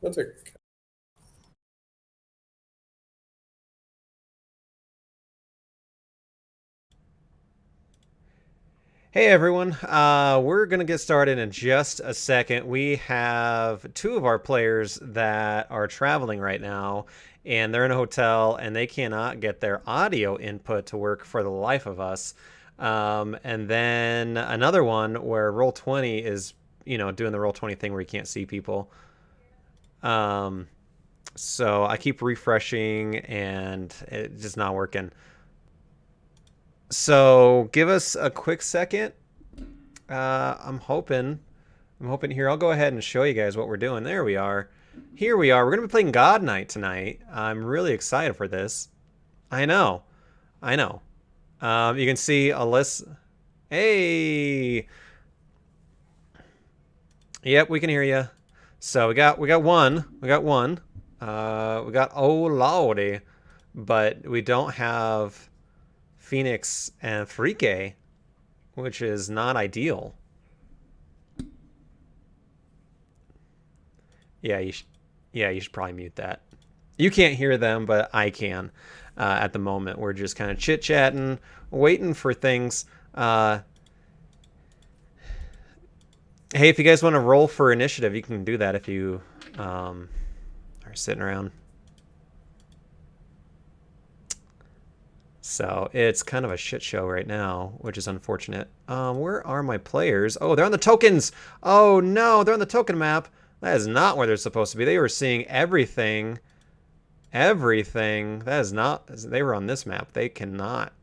That's a Hey everyone, we're gonna get started in just a second. We have two of our players that are traveling right now, and they're in a hotel, and they cannot get their audio input to work for the life of us. And then another one where Roll20 is, doing the Roll20 thing where you can't see people. Um, so I keep refreshing, and it's just not working. So give us a quick second. I'm hoping here. I'll go ahead and show you guys what we're doing. There we are. Here we are. We're going to be playing God Knight tonight. I'm really excited for this. I know. I know. You can see Alyssa. Hey. Yep, we can hear you. So we got one. We got one. We got oh lordy, but we don't have Phoenix and Frike, which is not ideal. Yeah, you should probably mute that. You can't hear them, but I can. At the moment, we're just kind of chit chatting, waiting for things. Hey, if you guys want to roll for initiative, you can do that if you are sitting around. So it's kind of a shit show right now, which is unfortunate. Where are my players? Oh, they're on the tokens. Oh no, they're on the token map. That is not where they're supposed to be. They were seeing everything. Everything. That is not. They were on this map. They cannot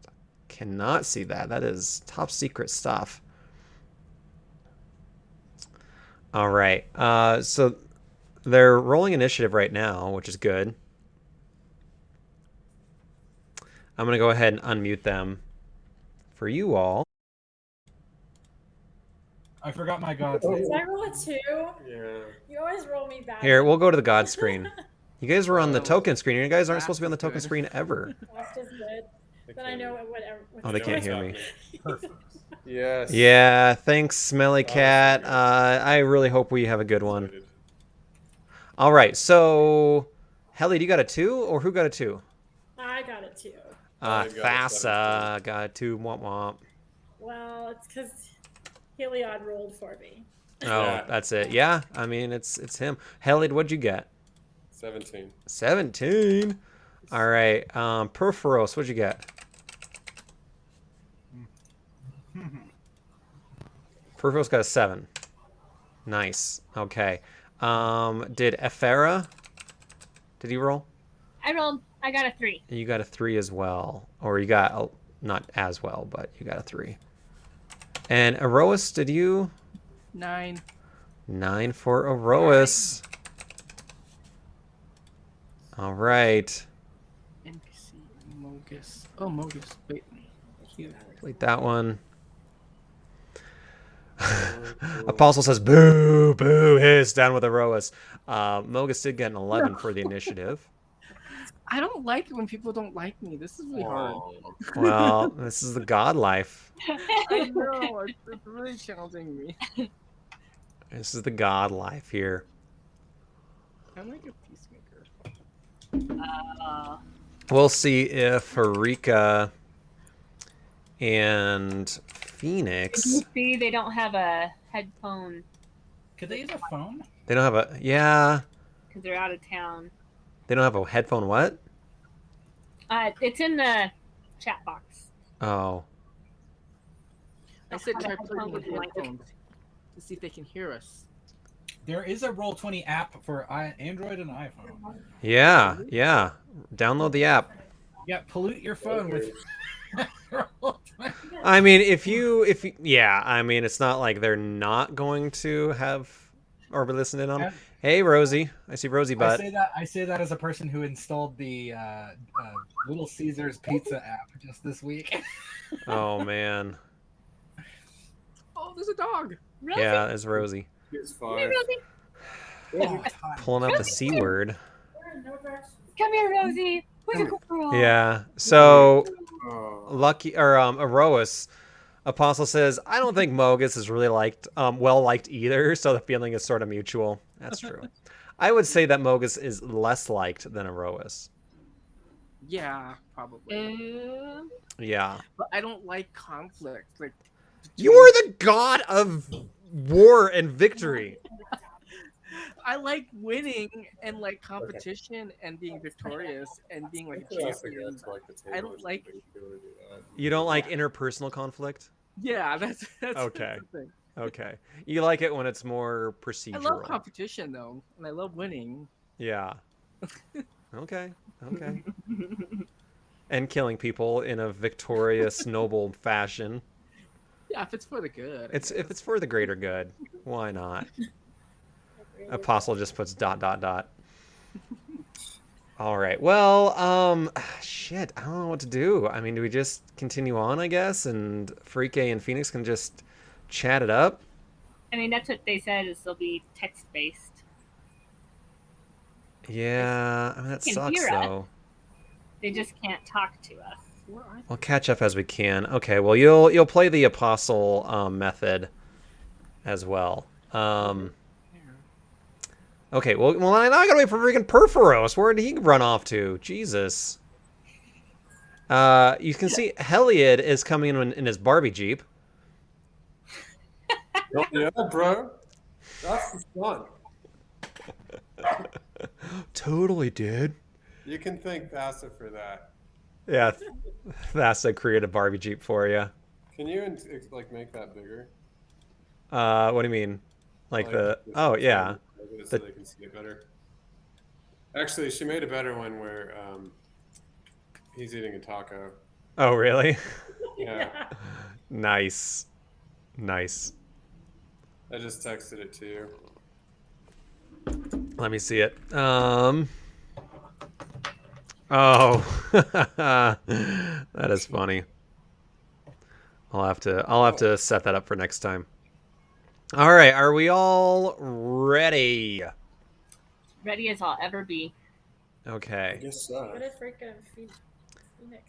see that. That is top secret stuff. All right. So they're rolling initiative right now, which is good. I'm gonna go ahead and unmute them for you all. I forgot my gods. Did I roll a 2? yeah. You always roll me back. Here, we'll go to the god screen. You guys were on the token screen. You guys aren't supposed to be on the token screen ever. That's just good. Then I know whatever. Oh, they can't hear me. Perfect. Yes. Yeah, thanks, Smelly Cat. I really hope we have a good one. All right, so Helly, do you got a 2, or who got a 2? I got it too. Thassa got a 2. Womp womp. Well, it's because Heliod rolled for me. Oh, that's it. Yeah, I mean it's him. Helly, what'd you get? 17. 17. All right. Perforos, what'd you get? Perforos got a 7. Nice. Okay. Did Ephera? Did he roll? I rolled. I got a 3. You got a 3 as well, or you got not as well, but you got a 3. And Erois, did you? 9. 9 for Erois. All right. NPC Mogus. Oh, Mogus. Wait. Here. Delete that one. Apostle says, boo, boo, hiss, down with Erois. Mogus did get an 11 for the initiative. I don't like it when people don't like me. This is really hard. Well, this is the god life. I know. It's really challenging me. This is the god life here. I'm like a peacemaker. We'll see if Harika and Phoenix. You see, they don't have a headphone Could they use a phone? They don't have a. Yeah. because they're out of town. They don't have a headphone. What? It's in the chat box. Oh. I said try Headphones plugging in with mic. headphones to see if they can hear us. There is a Roll20 app for Android and iPhone. Yeah. Yeah. Download the app. Yeah, pollute your phone with Roll20. I mean, yeah, I mean, it's not like they're not going to have or be listening on. Hey, Rosie, I see Rosie butt. I say that as a person who installed the Little Caesars pizza app just this week. Oh man. Oh, there's a dog. Rosie? Yeah, it's Rosie. Here's Come 5. here, Rosie. Pulling out the C word. Come here, Rosie. Where's your girl? Yeah. So Oh. Lucky or Erois, Apostle says, I don't think Mogus is really well liked either, so the feeling is sort of mutual. That's true. I would say that Mogus is less liked than Erois. Yeah, probably. Yeah. But I don't like conflict. Like You're the god of war and victory. I like winning and like competition and being victorious and being like a champion. I don't like. You don't like interpersonal conflict? Yeah, that's Okay. the thing. Okay. You like it when it's more procedural. I love competition though, and I love winning. Yeah. Okay. Okay. And killing people in a victorious, noble fashion. Yeah, if it's for the good. If it's for the greater good, why not? Apostle just puts ... All right. Well, shit. I don't know what to do. I mean, do we just continue on, I guess, and Freak and Phoenix can just chat it up? I mean, that's what they said, is they'll be text-based. Yeah, I mean, that They can sucks, hear us. though. They just can't talk to us. We'll catch up as we can. Okay, well, you'll play the Apostle method as well. Okay, well, now I gotta wait for freaking Perforos. Where did he run off to? Jesus. You can see Heliod is coming in his Barbie Jeep. Yeah, bro. That's the fun. Totally, dude. You can thank Thassa for that. Yeah, Thassa created a Barbie Jeep for you. Can you like make that bigger? What do you mean? Like the... Oh, yeah. So they can see it better. Actually, she made a better one where he's eating a taco. Oh, really? Yeah. Nice. Nice. I just texted it to you. Let me see it. Oh, that is funny. I'll have to set that up for next time. All right, are we all ready? Ready as I'll ever be. Okay. I guess so. What if freaking Phoenix?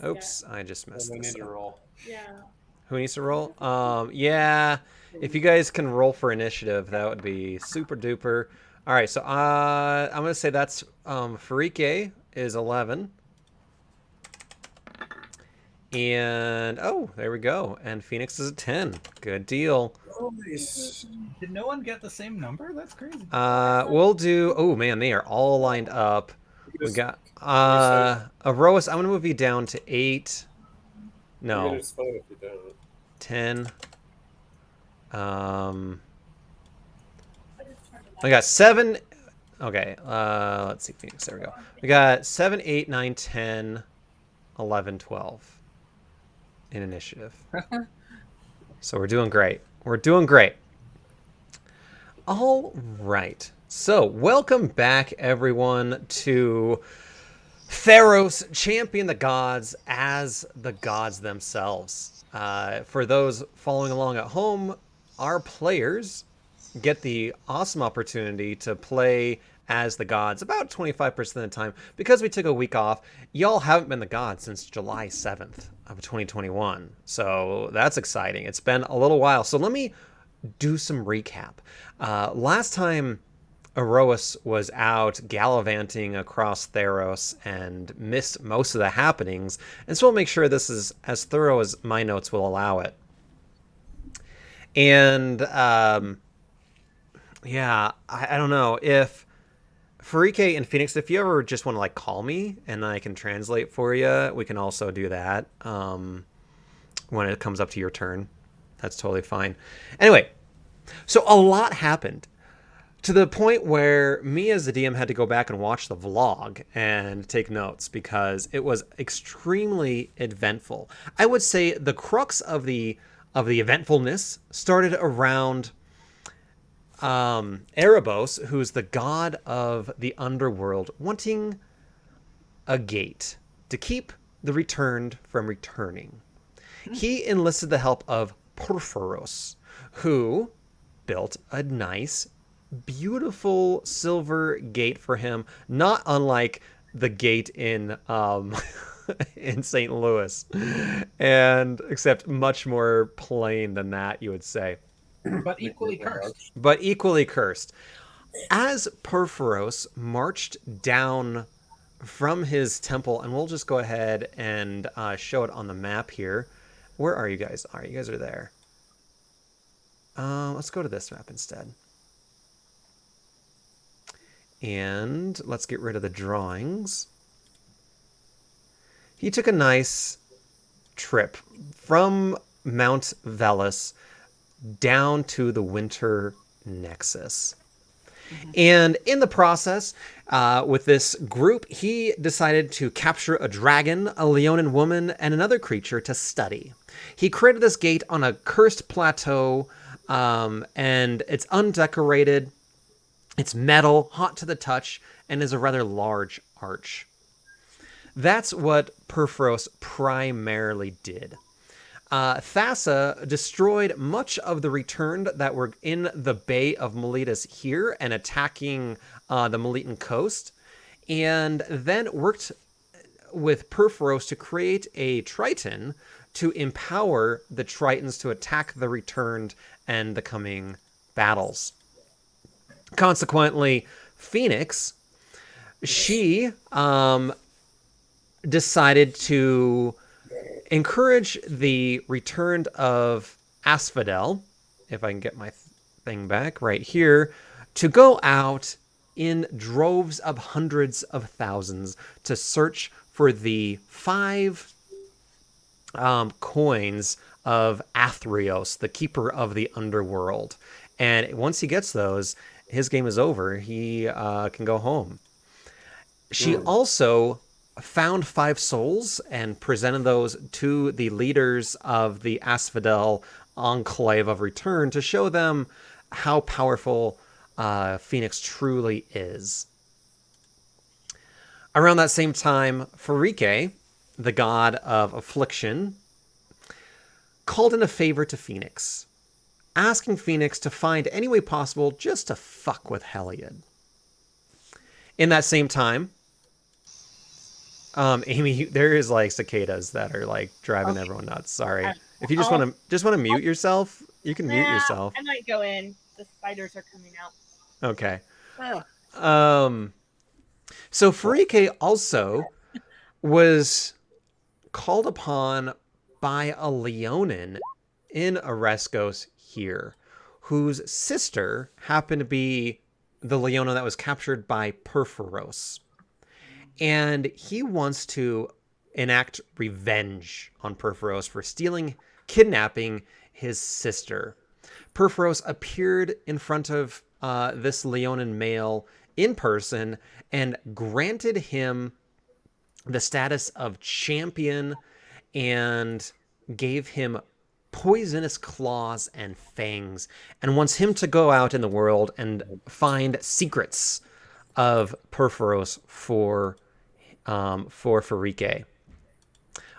Oops, I just messed I this need to up. roll. Yeah. Who needs to roll? Yeah. If you guys can roll for initiative, that would be super duper. All right, so I'm gonna say that's Farike is 11, and oh, there we go. And Phoenix is a 10. Good deal. Nice. Did no one get the same number? That's crazy. We'll do. Oh man, they are all lined up. We got Aroas. I'm gonna move you down to 8. No, It's fine if you don't. 10. I got 7. Okay, let's see, Phoenix. There we go. We got 7, 8, 9, 10, 11, 12 in initiative. So we're doing great. We're doing great. All right. So welcome back, everyone, to Theros champion the gods as the gods themselves. For those following along at home, our players get the awesome opportunity to play as the gods about 25% of the time. Because we took a week off, y'all haven't been the gods since July 7th of 2021. So that's exciting. It's been a little while. So let me do some recap. Last time Erois was out gallivanting across Theros and missed most of the happenings, and so we'll make sure this is as thorough as my notes will allow it. And yeah, I don't know if Farike and Phoenix, if you ever just want to like call me and I can translate for you, we can also do that when it comes up to your turn. That's totally fine. Anyway, so a lot happened to the point where me as the DM had to go back and watch the vlog and take notes because it was extremely eventful. I would say the crux of the eventfulness started around Erebos, who's the god of the underworld, wanting a gate to keep the returned from returning. He enlisted the help of Perforos, who built a nice, beautiful silver gate for him, not unlike the gate in in St. Louis, and except much more plain than that, you would say. But equally cursed. But equally cursed. As Perforos marched down from his temple, and we'll just go ahead and show it on the map here. Where are you guys? All right, you guys are there. Let's go to this map instead. And let's get rid of the drawings. He took a nice trip from Mount Velis down to the Winter Nexus. And in the process, with this group, he decided to capture a dragon, a Leonin woman, and another creature to study. He created this gate on a cursed plateau, and it's undecorated. It's metal, hot to the touch, and is a rather large arch. That's what Perforos primarily did. Thassa destroyed much of the returned that were in the Bay of Miletus here and attacking the Miletan coast, and then worked with Perforos to create a Triton to empower the Tritons to attack the returned and the coming battles. Consequently, Phoenix, she decided to encourage the return of Asphodel, if I can get my thing back right here, to go out in droves of hundreds of thousands to search for the 5 coins of Athreos, the keeper of the underworld. And once he gets those, his game is over. He can go home. She also found 5 souls and presented those to the leaders of the Asphodel Enclave of Return to show them how powerful Phoenix truly is. Around that same time, Farike, the god of affliction, called in a favor to Phoenix, asking Phoenix to find any way possible just to fuck with Heliod. In that same time, Amy, there is like cicadas that are like driving everyone nuts. Sorry. If you just want to mute yourself, you can mute yourself. I might go in. The spiders are coming out. Okay. So Farike also was called upon by a Leonin in Areskos here, whose sister happened to be the Leona that was captured by Perforos. And he wants to enact revenge on Perforos for kidnapping his sister. Perforos appeared in front of this Leonin male in person and granted him the status of champion and gave him poisonous claws and fangs and wants him to go out in the world and find secrets of Perforos for Farike.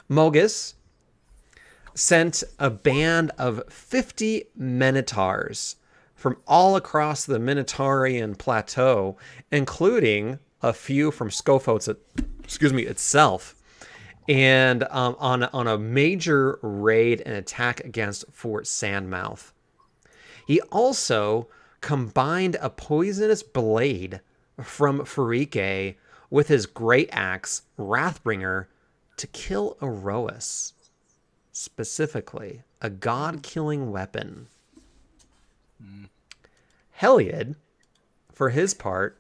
Mogus sent a band of 50 Minotaurs from all across the Minotaurian plateau, including a few from Scophos itself, and on a major raid and attack against Fort Sandmouth. He also combined a poisonous blade from Farike with his great axe, Wrathbringer, to kill Erois. Specifically, a god-killing weapon. Heliod, for his part,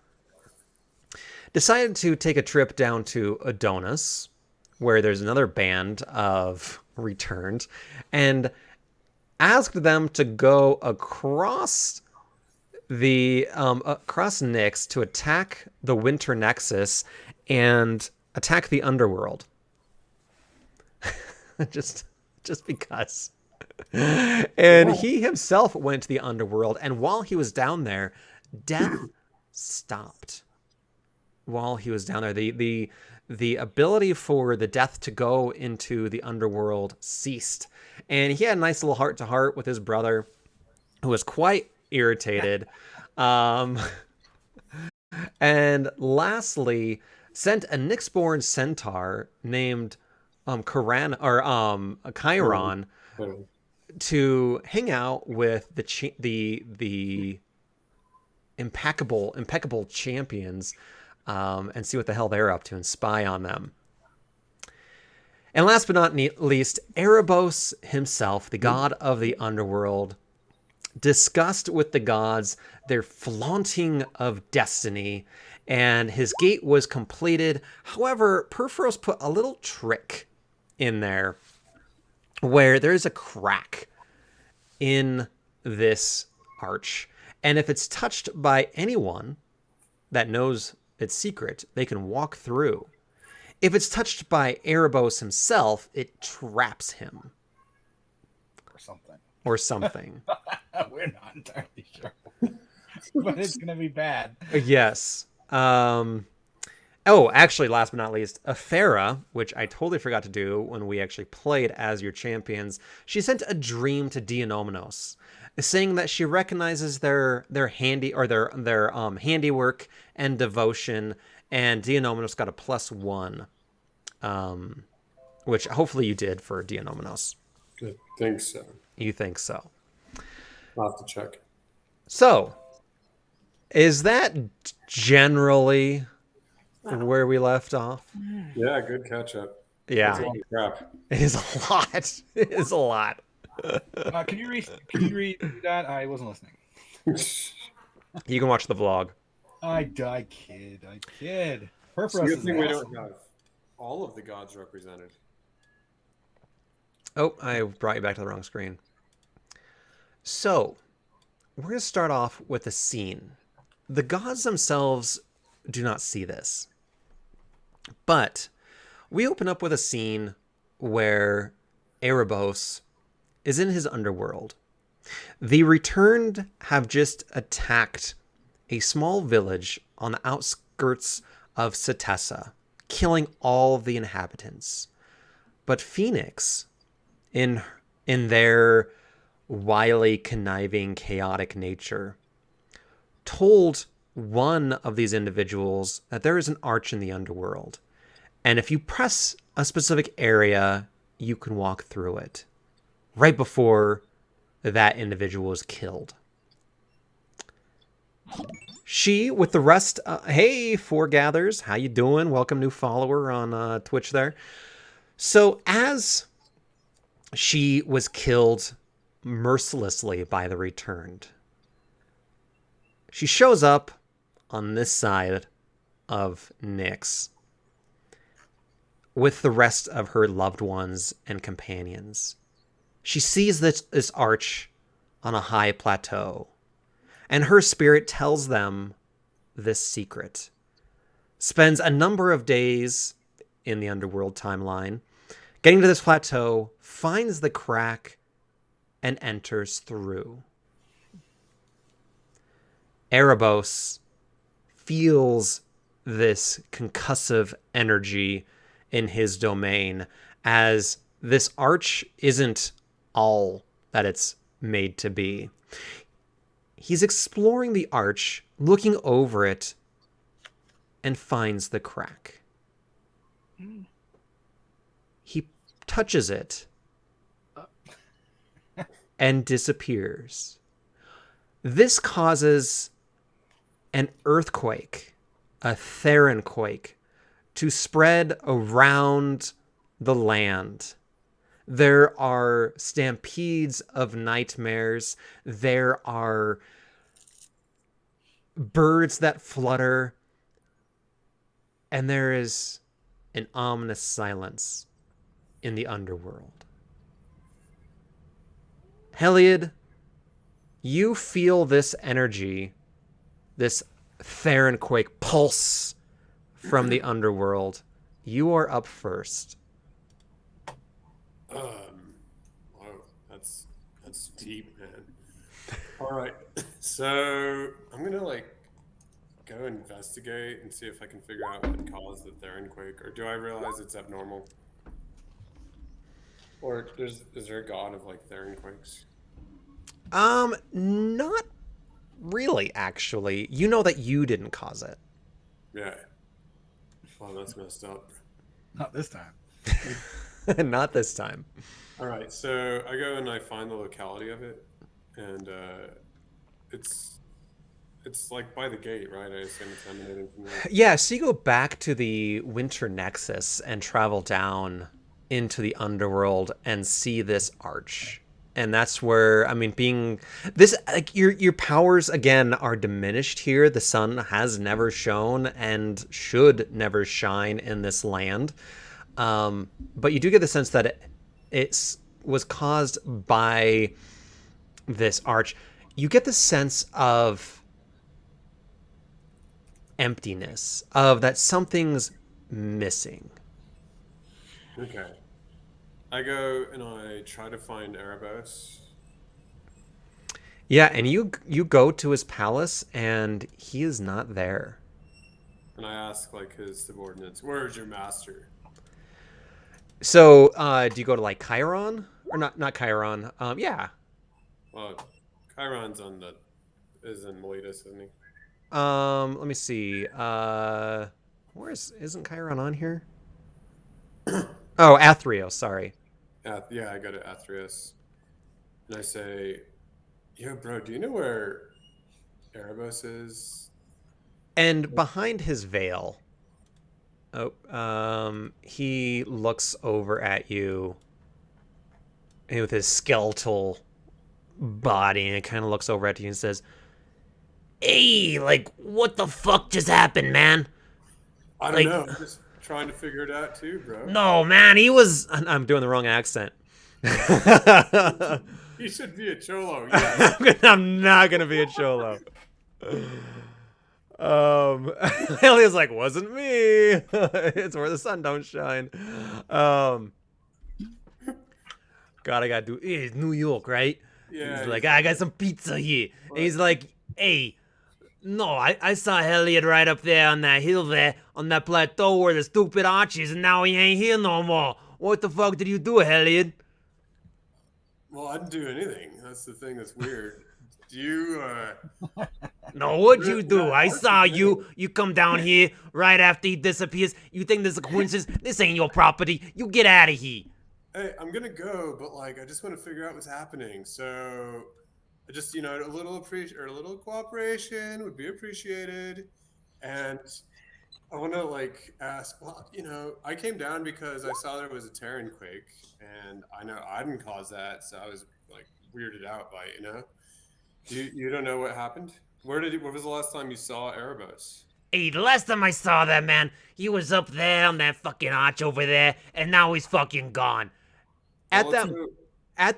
decided to take a trip down to Adonis, where there's another band of returned, and asked them to go across Nyx to attack the Winter Nexus and attack the underworld. just because. And he himself went to the underworld, and while he was down there, death stopped. While he was down there, the ability for the death to go into the underworld ceased, and he had a nice little heart-to-heart with his brother, who was quite irritated. And lastly, sent a Nyxborn centaur named Chiron to hang out with impeccable champions, and see what the hell they're up to and spy on them. And last but not least, Erebos himself, the god of the underworld, discussed with the gods their flaunting of destiny, and his gate was completed. However, Perforos put a little trick in there where there's a crack in this arch, and if it's touched by anyone that knows its secret, they can walk through. If it's touched by Erebos himself, it traps him. Or something. We're not entirely sure. But it's going to be bad. Yes. Actually, last but not least, Athera, which I totally forgot to do when we actually played as your champions, she sent a dream to Dionominos, saying that she recognizes their handiwork and devotion, and Dionominos got a +1, which hopefully you did for Dionominos. I think so. You think so? I'll have to check. So, is that generally where we left off? Yeah, good catch up. Yeah. That's a lot of crap. It is a lot. It is a lot. Can you read that? I wasn't listening. You can watch the vlog. I kid. It's a Perforos good is thing we awesome. don't have all of the gods represented. Oh, I brought you back to the wrong screen. So, we're going to start off with a scene. The gods themselves do not see this. But we open up with a scene where Erebos is in his underworld. The returned have just attacked a small village on the outskirts of Setessa, killing all of the inhabitants. But Phoenix, in their wily, conniving, chaotic nature, told one of these individuals that there is an arch in the underworld, and if you press a specific area, you can walk through it. Right before that individual was killed, she, with the rest, hey, Foregathers, how you doing? Welcome, new follower on Twitch there. So as she was killed mercilessly by the returned, she shows up on this side of Nyx with the rest of her loved ones and companions. She sees this arch on a high plateau, and her spirit tells them this secret. Spends a number of days in the underworld timeline, getting to this plateau, finds the crack, and enters through. Erebos feels this concussive energy in his domain, as this arch isn't all that it's made to be. He's exploring the arch, looking over it, and finds the crack. He touches it and disappears. This causes an earthquake, a Theron quake, to spread around the land. There are stampedes of nightmares. There are birds that flutter. And there is an ominous silence in the underworld. Heliod, you feel this energy, this Theron quake pulse from the underworld. You are up first. Whoa, that's deep, man. All right, so I'm gonna go investigate and see if I can figure out what caused the Theron quake, or do I realize it's abnormal? Or is there a god of Theron quakes? Not really, actually. You know that you didn't cause it. Yeah. Wow, that's messed up. Not this time. Not this time. All right, so I go and I find the locality of it, and it's it's like by the gate, right? I assume it's emanating from there. Yeah, so you go back to the Winter Nexus and travel down into the underworld and see this arch. And that's where, I mean, being this, like, your powers again are diminished here. The sun has never shone and should never shine in this land. But you do get the sense that it was caused by this arch. You get the sense of emptiness, of that something's missing. Okay. I go and I try to find Erebos. Yeah, and you go to his palace and he is not there. And I ask like his subordinates, "Where's your master?" So, do you go to like Chiron or not Chiron? Yeah. Well, Chiron's is in Miletus, isn't he? Let me see. Where isn't Chiron on here? Oh, Athreos, sorry. Yeah, I go to Athreus, and I say, "Yo, bro, do you know where Erebos is?" And behind his veil, he looks over at you with his skeletal body and kind of looks over at you and says, "Hey, like, what the fuck just happened, man?" I don't Like, know. I'm just trying to figure it out too, bro. no, man, he was. I'm doing the wrong accent. He should be a cholo. Yeah. I'm not gonna be a cholo. Elliot's like, wasn't me. It's where the sun don't shine. God, I gotta do. It's New York, right? Yeah. He's like, I got some pizza here. And he's like, hey, no, I saw Elliot right up there on that hill there, on that plateau where the stupid arch is, and now he ain't here no more. What the fuck did you do, Elliot? Well, I didn't do anything. That's the thing that's weird. Do you? No, what'd you do? I saw you. You come down here right after he disappears. You think this is a coincidence? This ain't your property. You get out of here. Hey, I'm gonna go, but like, I just want to figure out what's happening. So, I just, a little a little cooperation would be appreciated. And I want to like ask. Well, I came down because I saw there was a Terran quake, and I know I didn't cause that, so I was like weirded out by it. You don't know what happened? What was the last time you saw Erebos? Hey, the last time I saw that man, he was up there on that fucking arch over there, and now he's fucking gone. At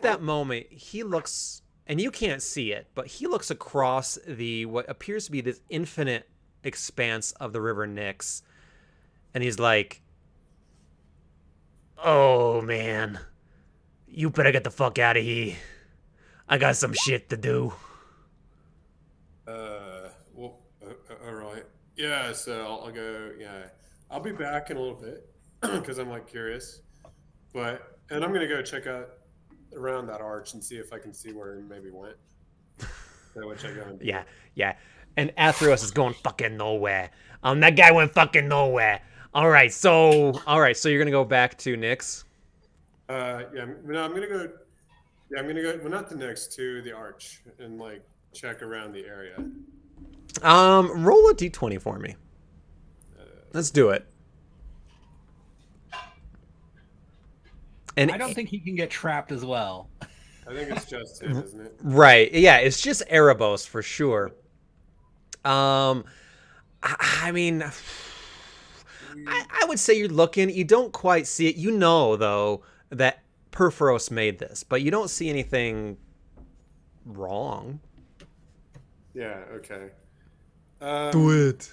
that moment, he looks, and you can't see it, but he looks across what appears to be this infinite expanse of the River Styx, and he's like, "Oh man, you better get the fuck out of here. I got some shit to do." Well, all right. Yeah, so I'll go. Yeah, I'll be back in a little bit because I'm like curious. And I'm gonna go check out around that arch and see if I can see where he maybe went. So which I go and do. Yeah. And Athreos is going fucking nowhere. That guy went fucking nowhere. All right, so you're gonna go back to Nyx. Yeah. No, I'm gonna go. Yeah, I'm gonna go. Well, not the next to the arch and like check around the area. Roll a d20 for me. Let's do it. And I don't think he can get trapped as well. I think it's just him, isn't it? Right. Yeah, it's just Erebos for sure. I mean, I would say you're looking. You don't quite see it. You know, though, that Perforos made this, but you don't see anything wrong. Yeah. Okay. Do it.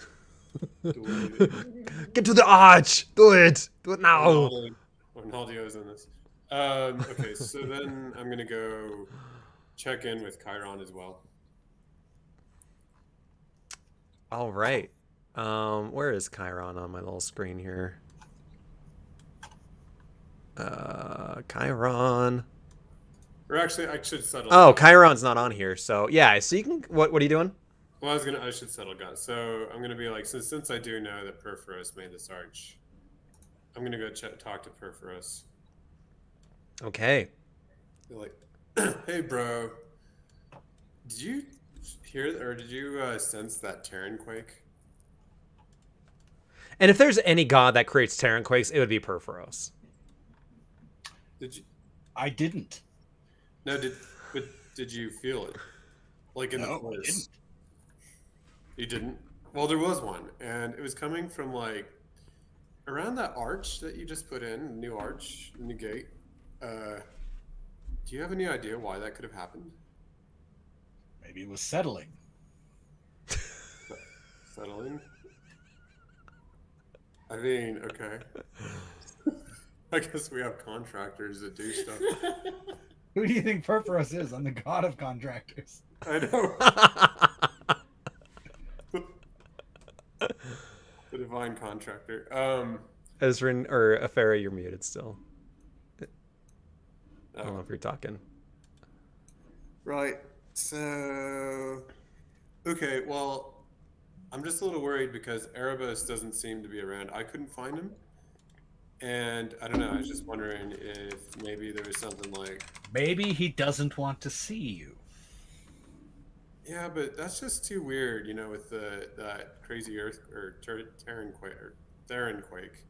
Do it. Get to the arch. Do it. Do it now. Ronaldinho's in this. Okay, so then I'm gonna go check in with Chiron as well. All right. Where is Chiron on my little screen here? Chiron. Or actually, I should settle. Oh, Chiron's not on here. So yeah. So you can. What are you doing? Well, I should settle down. So I'm gonna be like, since I do know that Perforos made this arch, I'm gonna go talk to Perforos. Okay. They're like, hey, bro, did you hear or did you sense that Terran quake? And if there's any god that creates Terran quakes, it would be Perforos. Did you? I didn't. No, but did you feel it? Like in the No, I force? didn't. You didn't? Well, there was one, and it was coming from like around that arch that you just put in, new arch, new gate. Do you have any idea why that could have happened? Maybe it was settling. Settling? I mean, okay. I guess we have contractors that do stuff. Who do you think Perforos is? I'm the god of contractors. I know. The divine contractor. Ezrin or Afera, you're muted still. I don't know Oh, if you're talking. right. So, okay. Well, I'm just a little worried because Erebus doesn't seem to be around. I couldn't find him, and I don't know. I was just wondering if maybe there was something like, Maybe he doesn't want to see you. yeah, but that's just too weird, you know, with that crazy Earth or Terran quake.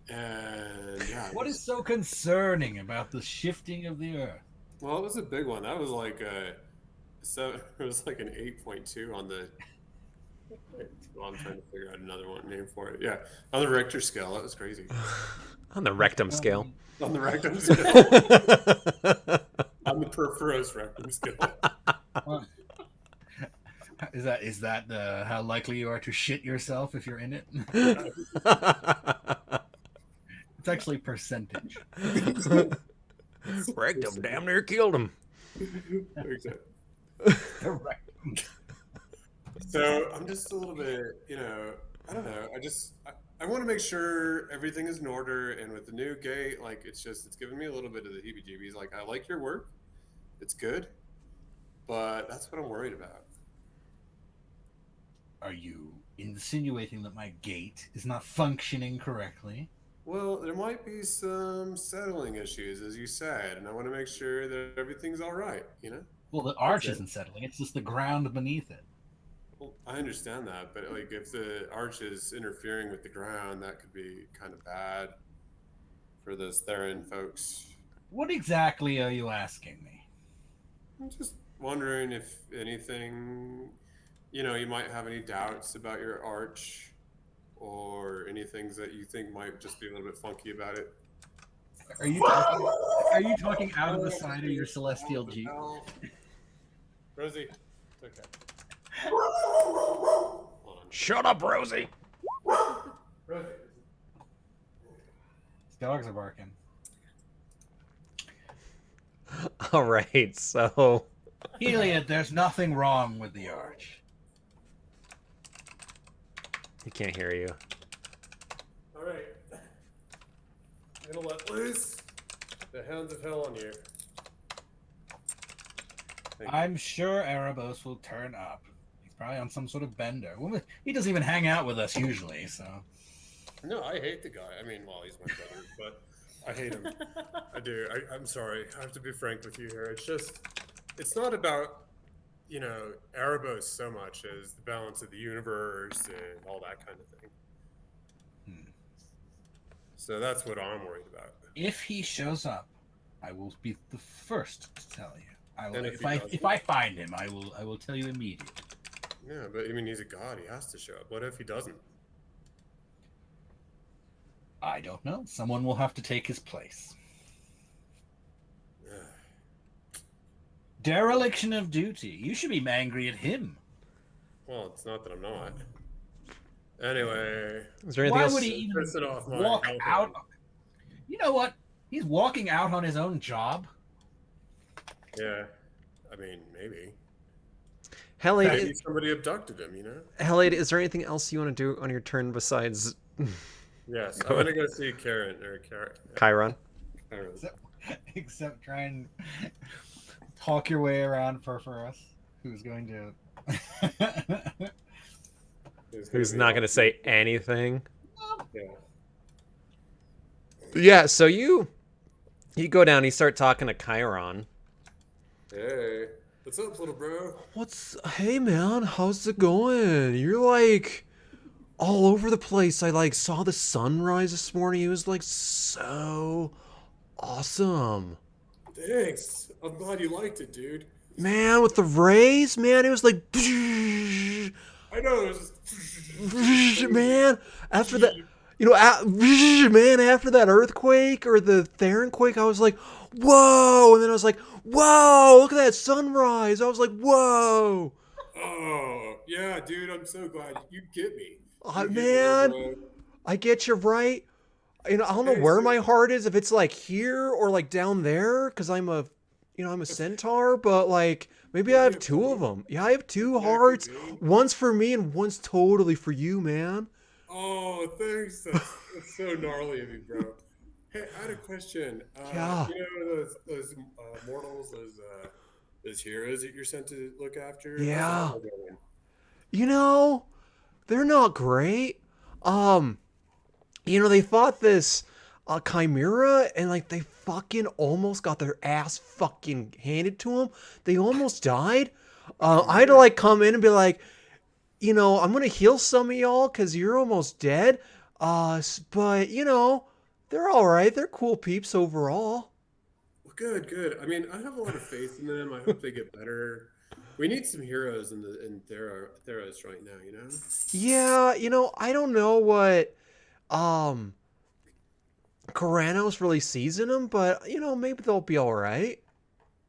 And yeah, What is so concerning about the shifting of the earth? well, it was a big one. That was like it was like an 8.2 on the. Well, I'm trying to figure out another one name for it. Yeah, on the Richter scale, that was crazy. On the rectum scale. On the rectum scale, on the Perforos rectum scale. Is that how likely you are to shit yourself if you're in it? It's actually percentage. Rectum damn near killed him. Okay. The rectum. So I'm just a little bit, I don't know. I want to make sure everything is in order, and with the new gate, like it's giving me a little bit of the heebie-jeebies. Like I like your work, it's good, but that's what I'm worried about. Are you insinuating that my gate is not functioning correctly? Well, there might be some settling issues, as you said, and I want to make sure that everything's all right. Well, the arch That's it. isn't settling. It's just the ground beneath it. Well, I understand that, but like if the arch is interfering with the ground, that could be kind of bad for those Theron folks. What exactly are you asking me? I'm just wondering if anything, you might have any doubts about your arch or any things that you think might just be a little bit funky about it. Are you talking out of the side of your celestial jeep? Rosie, it's okay. Hold on. Shut up, Rosie. Rosie. Dogs are barking. All right, so Heliod, there's nothing wrong with the arch. he can't hear you. All right. I'm gonna let loose the hounds of hell on you. Thank you. I'm sure Erebos will turn up. He's probably on some sort of bender. He doesn't even hang out with us usually, so. No, I hate the guy. I mean, well, he's my brother, but I hate him. I do. I'm sorry. I have to be frank with you here. It's not about, Erebos so much as the balance of the universe and all that kind of thing. So that's what I'm worried about. If he shows up, I will be the first to tell you. I will, And if I find him, I will tell you immediately. Yeah, but I mean, he's a god. He has to show up. What if he doesn't? I don't know. Someone will have to take his place. Dereliction of duty. You should be angry at him. Well, it's not that I'm not. Anyway, Is there anything Why else? would he even piss it off my walk health out? end. You know what? He's walking out on his own job. Yeah, I mean, maybe. Helade, Maybe somebody abducted him, Helade, is there anything else you want to do on your turn besides Yes, Go I'm gonna go see Karen or Chiron? Karen. Except try and talk your way around Perforos, who's going to. Who's not going to say anything? Yeah. Yeah, so you go down, you start talking to Chiron. Hey. What's up, little bro? Hey man, how's it going? You're like all over the place. I like saw the sunrise this morning. It was like so awesome. Thanks. I'm glad you liked it, dude. Man, with the rays, man, it was like I know. It was man, after that, man, after that earthquake or the Theron quake, I was like, whoa, and then I was like, whoa, look at that sunrise. I was like, whoa. Oh, yeah, dude. I'm so glad you get me. You get me, Man, bro. I get you right. I don't know Hey, where so my heart is, if it's like here or like down there, because I'm a centaur, but like maybe I maybe have a two of bone. them. Yeah, I have two Yeah, it could hearts. be. One's for me and one's totally for you, man. Oh, thanks. That's so gnarly of you, bro. Hey, I had a question. Yeah. You know those mortals, those heroes that you're sent to look after. How's that Yeah. all going? You know, they're not great. Um, they fought this chimera and like they fucking almost got their ass fucking handed to them. They almost died. I had to Chimera. like come in and be like, I'm gonna heal some of y'all because you're almost dead. But they're all right. They're cool peeps overall. Well, good, good. I mean, I have a lot of faith in them. I hope they get better. We need some heroes in Theros right now, you know? Yeah, I don't know what um Carano's really sees in them, but maybe they'll be all right.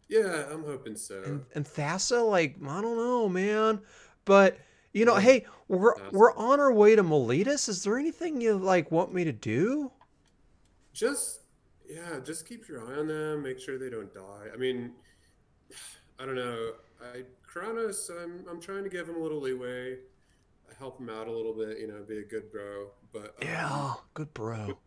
Yeah, I'm hoping so. And Thassa, like, I don't know, man. But Love hey, we're Thassa. on our way to Miletus. Is there anything you like want me to do? Just yeah, just keep your eye on them. Make sure they don't die. I mean, I don't know. Kronos, I'm trying to give him a little leeway. Help him out a little bit. Be a good bro. But Yeah, good bro.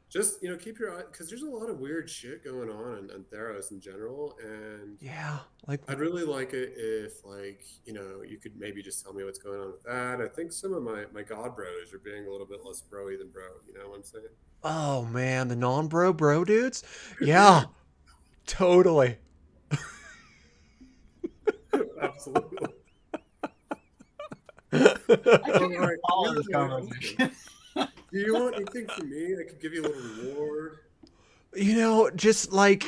just keep your eye because there's a lot of weird shit going on in Theros in general, and Yeah, like I'd really like it if, like, you could maybe just tell me what's going on with that. I think some of my god bros are being a little bit less broy than bro. You know what I'm saying? oh man, the non-bro dudes. Yeah, totally. Absolutely. I All can't even right. follow this Yeah, conversation. do you want anything from me? I could give you a little reward. Just like,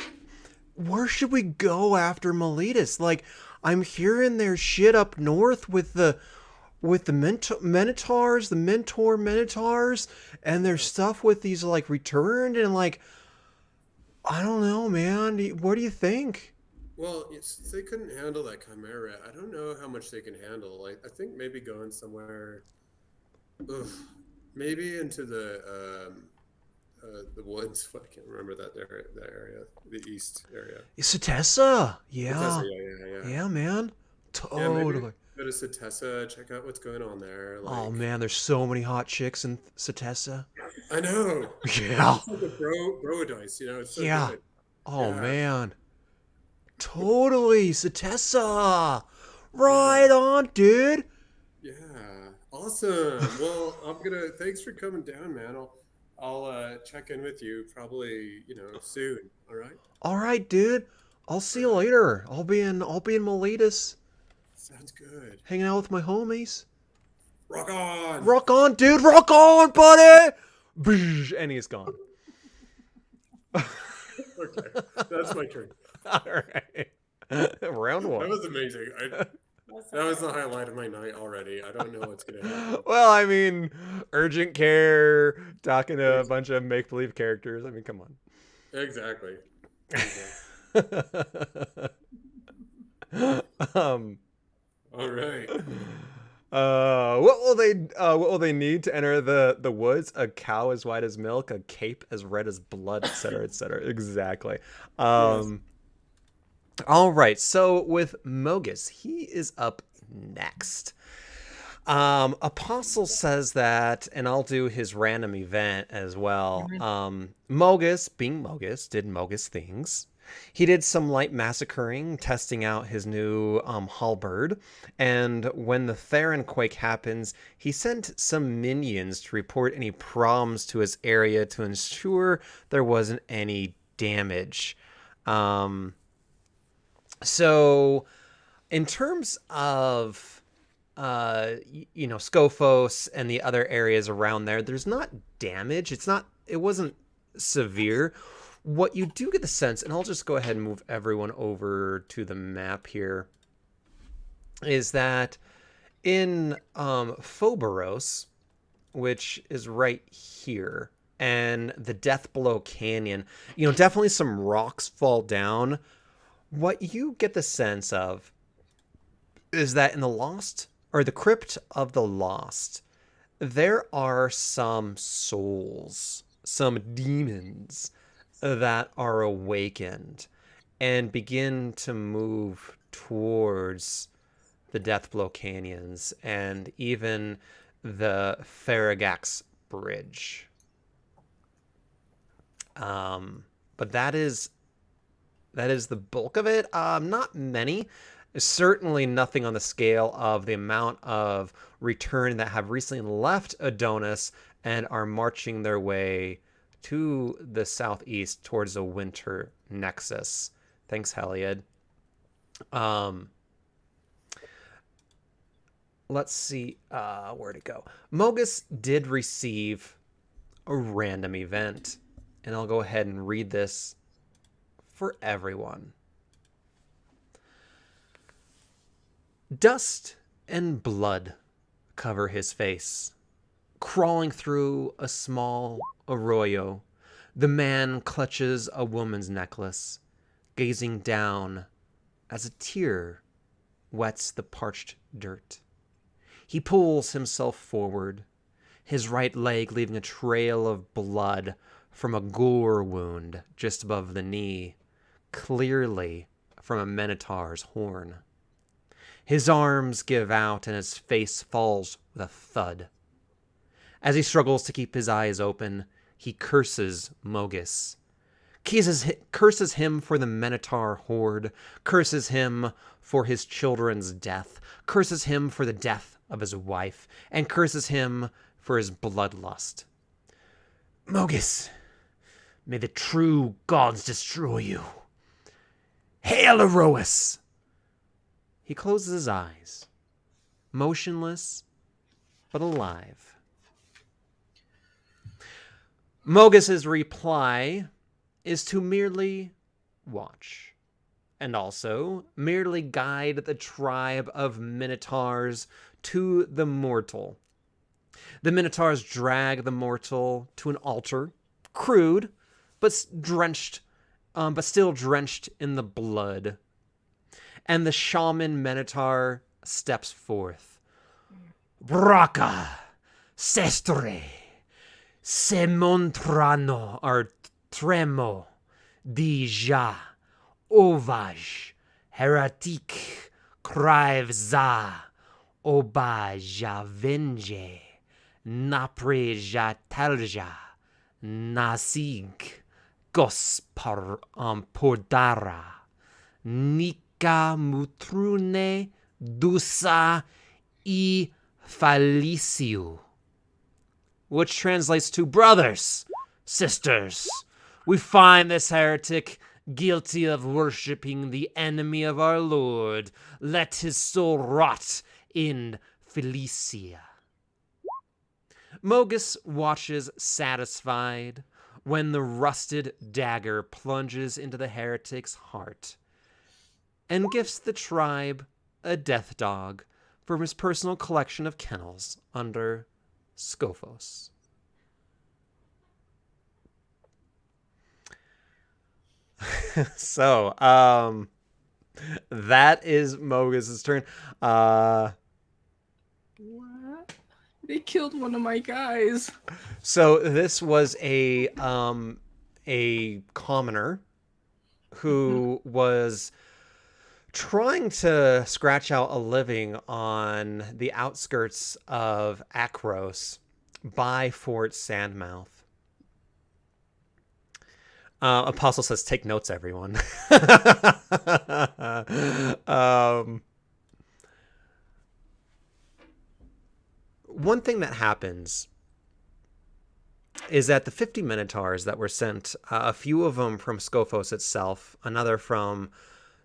where should we go after Miletus? Like, I'm hearing there's shit up north with the Minotaurs, the Mentor Minotaurs, and there's stuff with these like returned and like, I don't know, man. What do you think? Well, they couldn't handle that chimera. I don't know how much they can handle. Like, I think maybe going somewhere, ugh, maybe into the woods. I can't remember that area, the east area. Satessa. Bethesda, Yeah. yeah. Yeah, man. Yeah, maybe Totally. go to Satessa, check out what's going on there. Oh Like, man, there's so many hot chicks in Satessa. I know. Yeah. It's like a bro-dice, it's so Yeah. good. Oh Yeah, man. Totally. Satessa. yeah, Right on, dude. yeah. Awesome. Well, thanks for coming down, man. I'll check in with you probably, soon. All right. All right, dude. I'll see All you right. later. I'll be in Miletus, Sounds good. hanging out with my homies. Rock on. Rock on, dude. Rock on, buddy. And he's gone. Okay. That's my turn. All right. Round That one. was amazing. That was the highlight of my night already. I don't know what's going to happen. Well, I mean, urgent care, talking to a bunch of make believe characters. I mean, come on. Exactly. um, All right. what will they need to enter the woods? A cow as white as milk, a cape as red as blood, etc., etc. Exactly. Yes. All right. So with Mogus, he is up next. Apostle says that, and I'll do his random event as well. Mogus, being Mogus, did Mogus things. He did some light massacring, testing out his new halberd. And when the Theron quake happens, he sent some minions to report any problems to his area to ensure there wasn't any damage. So In terms of, Scophos and the other areas around there, there's not damage. It wasn't severe. What you do get the sense, and I'll just go ahead and move everyone over to the map here, is that in Phoberos, which is right here, and the Death Blow Canyon, definitely some rocks fall down. What you get the sense of is that in the Crypt of the Lost, there are some souls, some demons that are awakened and begin to move towards the Deathblow Canyons and even the Faragax Bridge. But that is the bulk of it. Not many. Certainly nothing on the scale of the amount of return that have recently left Adonis and are marching their way to the southeast towards the Winter Nexus. Thanks, Heliod. Let's see where to go. Mogus did receive a random event, and I'll go ahead and read this for everyone. Dust and blood cover his face. Crawling through a small arroyo, the man clutches a woman's necklace, gazing down as a tear wets the parched dirt. He pulls himself forward, his right leg leaving a trail of blood from a gore wound just above the knee, clearly from a minotaur's horn. His arms give out and his face falls with a thud. As he struggles to keep his eyes open, he curses Mogus. Curses him for the Minotaur horde, curses him for his children's death, curses him for the death of his wife, and curses him for his bloodlust. Mogus, may the true gods destroy you. Hail Erois! He closes his eyes, motionless but alive. Mogus's reply is to merely watch, and also merely guide the tribe of Minotaurs to the mortal. The Minotaurs drag the mortal to an altar, crude, but still drenched in the blood. And the shaman Minotaur steps forth. Braca, sestre, se montrano tremo, di ja, ovaj, heretic, crive za, oba ja venge, napre ja talja, nasig, gospar podara, nika mutrune dusa I faliciu, which translates to brothers, sisters, we find this heretic guilty of worshipping the enemy of our Lord. Let his soul rot in Felicia. Mogus watches satisfied when the rusted dagger plunges into the heretic's heart and gifts the tribe a death dog from his personal collection of kennels under Scophos. So, that is Mogus's turn. What? They killed one of my guys. So this was a commoner who was trying to scratch out a living on the outskirts of Akros by Fort Sandmouth. Apostle says, take notes, everyone. One thing that happens is that the 50 Minotaurs that were sent, a few of them from Scophos itself, another from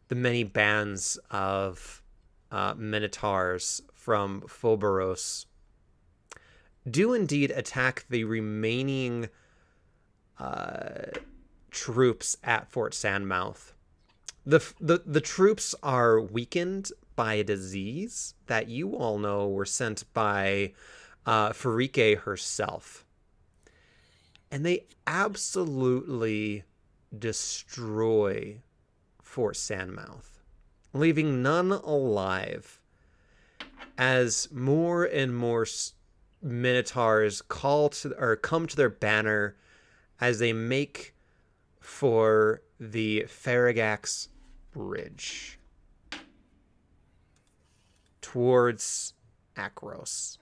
the many bands of minotaurs from Phobos do indeed attack the remaining troops at Fort Sandmouth. The troops are weakened by a disease that you all know were sent by Farike herself. And they absolutely destroy Fort Sandmouth, leaving none alive, as more and more minotaurs come to their banner as they make for the Faragax Bridge towards Akros.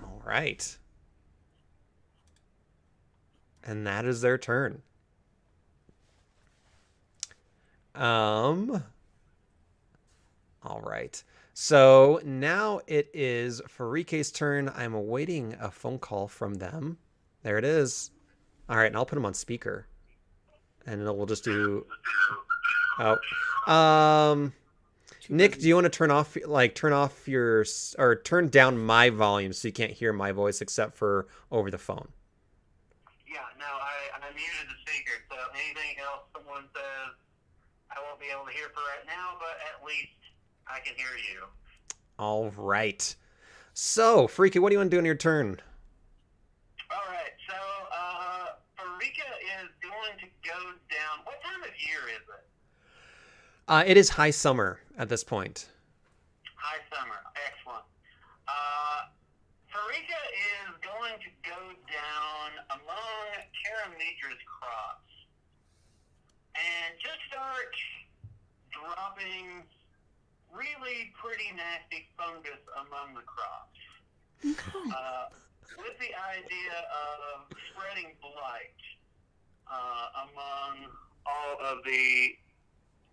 All right. And that is their turn. All right. So now it is Farike's turn. I'm awaiting a phone call from them. There it is. All right, and I'll put them on speaker. And then we'll just do... Oh. Nick, do you want to turn off your... or turn down my volume so you can't hear my voice except for over the phone? Yeah, no, I muted the speaker, so anything else someone says, I won't be able to hear for right now, but at least I can hear you. All right. So, Freaky, what do you want to do on your turn? All right, so Farika is going to go down. What time of year is it? It is high summer at this point. High summer. Excellent. Farika is going to go down among Karamitra's crops and just start dropping really pretty nasty fungus among the crops. With the idea of spreading blight among all of the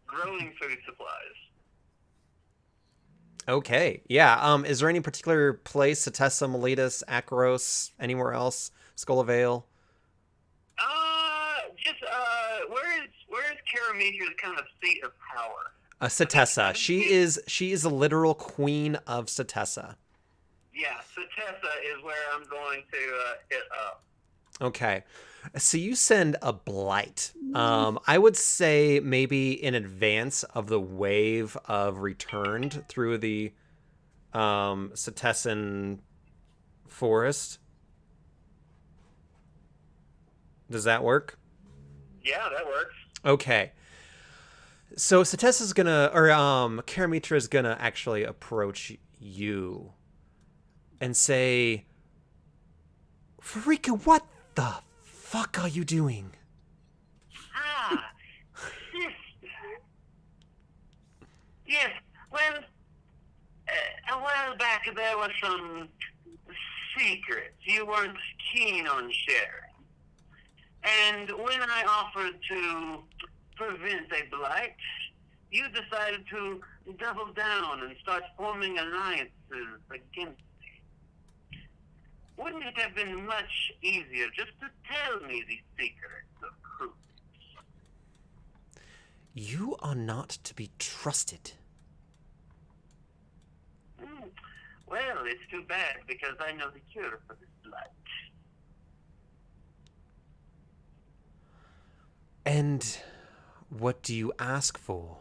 growing food supplies. Okay, yeah. Is there any particular place, Satessa, Miletus, Akros, anywhere else, Skull of Vale? Where is Karamitra's kind of seat of power? Satessa. She is a literal queen of Satessa. Yeah, Satessa is where I'm going to hit up. Okay. So you send a blight. I would say maybe in advance of the wave of returned through the Satessan forest. Does that work? Yeah, that works. Okay. So Satessa's gonna, or Karamitra gonna actually approach you and say, Farika, what the fuck are you doing? Ah, sister. Yes, well, a while back there were some secrets you weren't keen on sharing. And when I offered to prevent a blight, you decided to double down and start forming alliances against me. Wouldn't it have been much easier just to tell me the secrets of Cruz? You are not to be trusted. Well, it's too bad because I know the cure for this blight. And what do you ask for?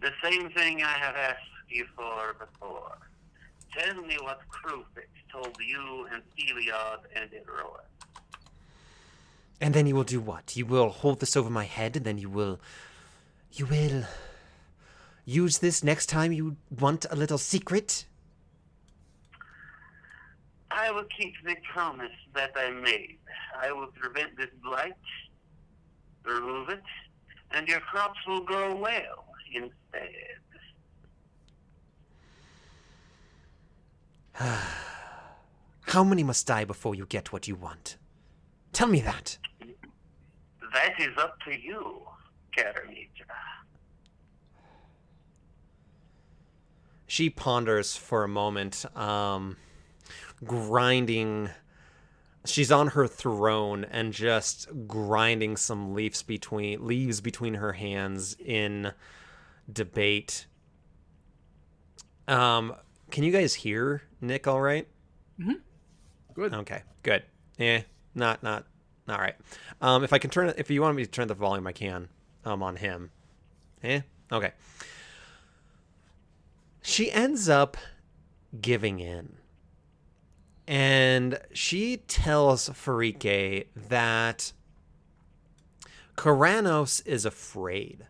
The same thing I have asked you for before. Tell me what Krufix told you and Heliod and Eroa. And then you will do what? You will hold this over my head, and then you will use this next time you want a little secret? I will keep the promise that I made. I will prevent this blight, remove it, and your crops will grow well instead. How many must die before you get what you want? Tell me that. That is up to you, Karamitra. She ponders for a moment, grinding she's on her throne and just grinding some leaves between her hands in debate. Can you guys hear Nick all right? Mm-hmm. Good. Okay, good. Not all right. If you want me to turn the volume, I can. On him. Okay. She ends up giving in. And she tells Farike that Karanos is afraid.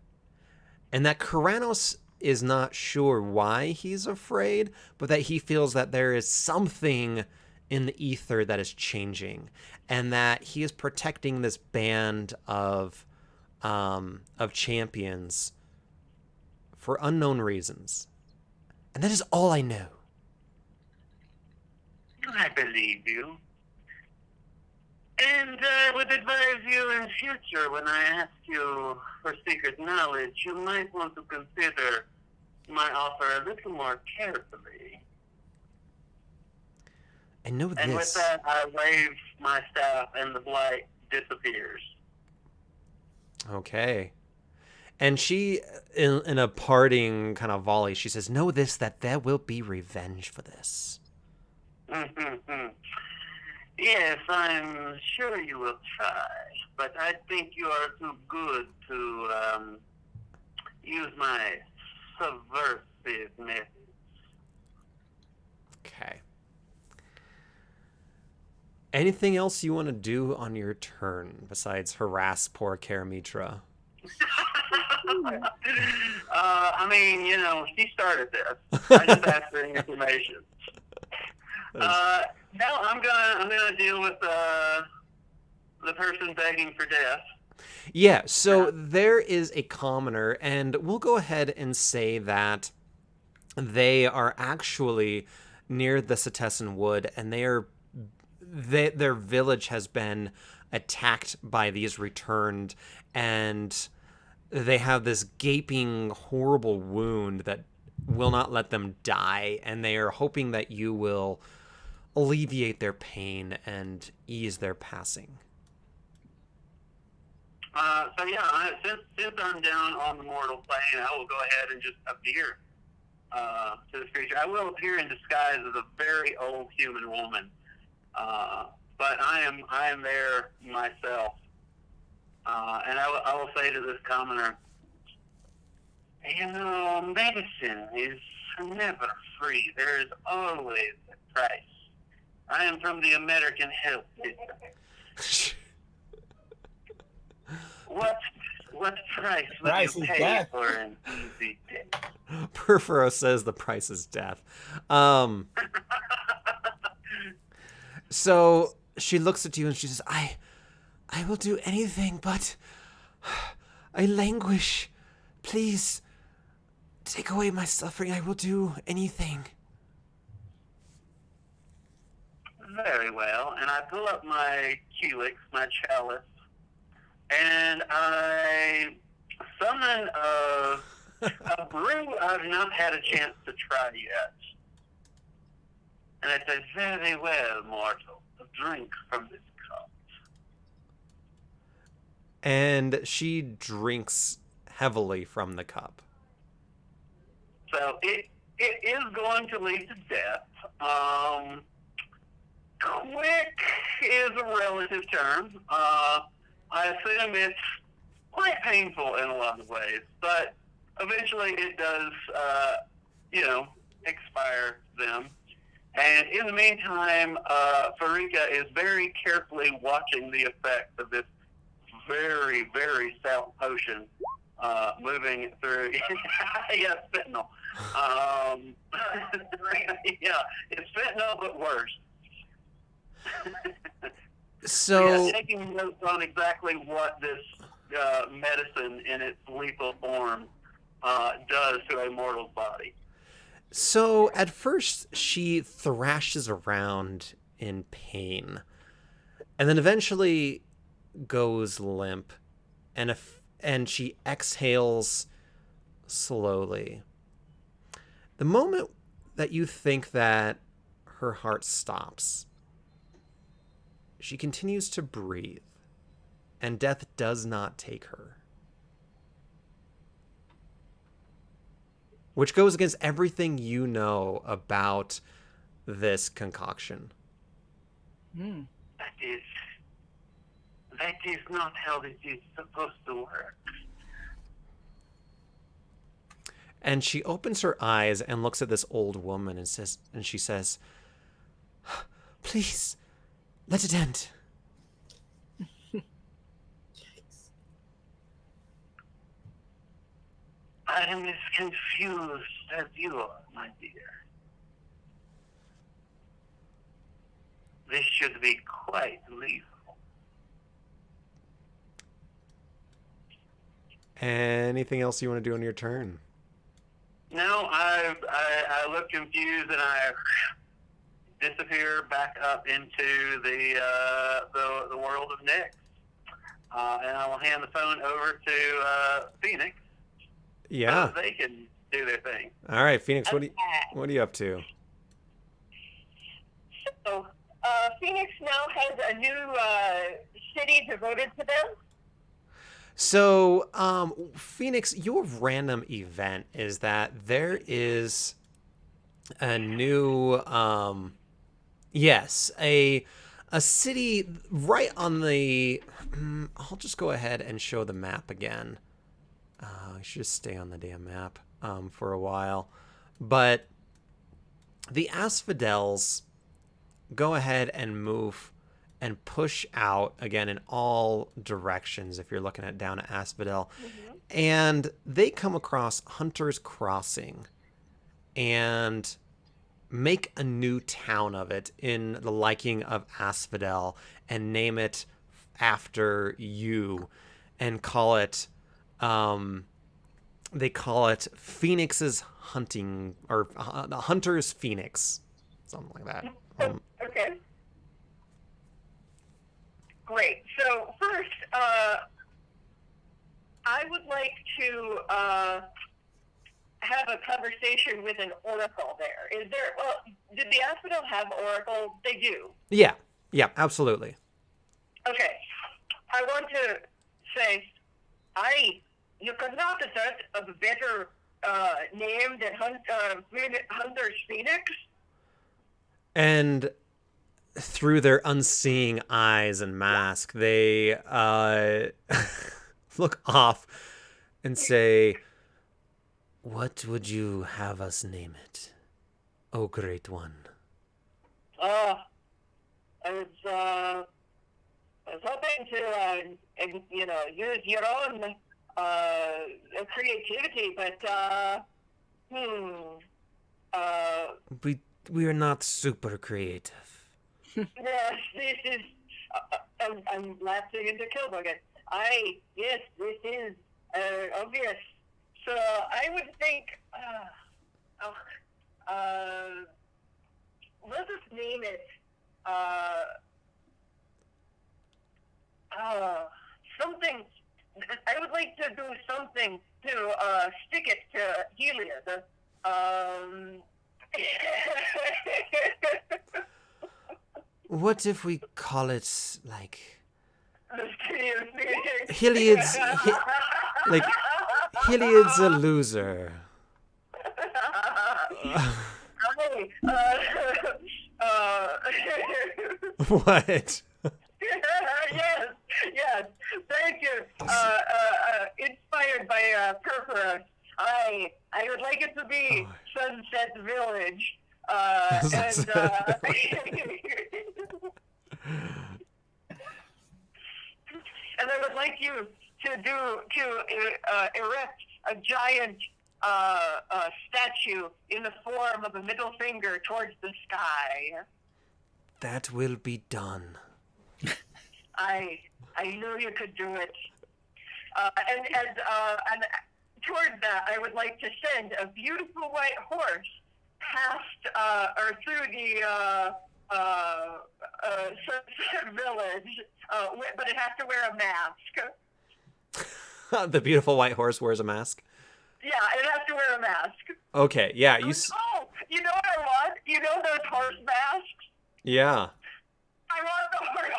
And that Karanos is not sure why he's afraid, but that he feels that there is something in the ether that is changing, and that he is protecting this band of champions for unknown reasons. And that is all I know. I believe you. And I would advise you in future, when I ask you for secret knowledge, you might want to consider my offer a little more carefully. I know And with this. that, I wave my staff and the blight disappears. Okay. And she, in a parting kind of volley, she says, know this, that there will be revenge for this. Yes, I'm sure you will try, but I think you are too good to use my subversive methods. Okay. Anything else you want to do on your turn besides harass poor Karamitra? I mean, you know, she started this. I just asked for information. Now I'm gonna deal with the person begging for death. Yeah, so there is a commoner, and we'll go ahead and say that they are actually near the Setessan Wood, and their village has been attacked by these returned, and they have this gaping, horrible wound that will not let them die, and they are hoping that you will alleviate their pain and ease their passing. So yeah, since I'm down on the mortal plane, I will go ahead and just appear to this creature. I will appear in disguise as a very old human woman, but I am there myself, and I will say to this commoner, you know, medicine is never free. There is always a price. I am from the American health system. What price would Price you is pay death. for an easy death? Perfuro says the price is death. So she looks at you and she says, I will do anything, but I languish. Please take away my suffering. I will do anything. Very well. And I pull up my helix, my chalice, and I summon a brew I've not had a chance to try yet. And I say, very well, mortal, drink from this cup. And she drinks heavily from the cup. So it is going to lead to death. Quick is a relative term. I assume it's quite painful in a lot of ways, but eventually it does, expire them. And in the meantime, Farika is very carefully watching the effects of this very, very stout potion moving through. Yeah, fentanyl. Yeah, it's fentanyl, but worse. So yeah, taking notes on exactly what this medicine in its lethal form does to a mortal's body. So at first she thrashes around in pain, and then eventually goes limp, and she exhales slowly. The moment that you think that her heart stops, she continues to breathe, and death does not take her. Which goes against everything you know about this concoction. That is not how this is supposed to work. And she opens her eyes and looks at this old woman and she says, "Please, let it end." I am as confused as you are, my dear. This should be quite lethal. Anything else you want to do on your turn? No, I look confused and I disappear back up into the world of Nyx. And I will hand the phone over to Phoenix. Yeah. So they can do their thing. All right, Phoenix, what are you up to? So, Phoenix now has a new city devoted to them. So, Phoenix, your random event is that there is a new, yes, a city right on the. I'll just go ahead and show the map again. I should just stay on the damn map for a while, but the Asphodels go ahead and move and push out again in all directions if you're looking at down at Asphodel. And they come across Hunter's Crossing and make a new town of it in the liking of Asphodel and name it after you and call it they call it Phoenix's Hunting, or the Hunter's Phoenix, something like that. Okay. Great. So first, I would like to have a conversation with an oracle there. Is there? Well, did the Asphodel have oracle? They do. Yeah, absolutely. Okay. I want to say, you could not assert a better name than Hunter's Phoenix. And through their unseeing eyes and mask, they look off and say, "What would you have us name it, oh great one?" I was hoping to, use your own creativity, but We are not super creative. yes, this is. I'm lapsing into Kilbogan. Yes, this is obvious. So I would think, let's just name it. Something. I would like to do something to stick it to Helios. What if we call it like Heliod's like Heliod's a loser? What? Yes. Thank you. Inspired by Purpura, I would like it to be Sunset Village. And and I would like you to erect a giant statue in the form of a middle finger towards the sky. That will be done. I knew you could do it. And toward that, I would like to send a beautiful white horse past or through the Sunset Village, but it has to wear a mask. The beautiful white horse wears a mask. Yeah, it has to wear a mask. Okay, yeah, Oh, you know what I want? You know those horse masks? Yeah. I want the horse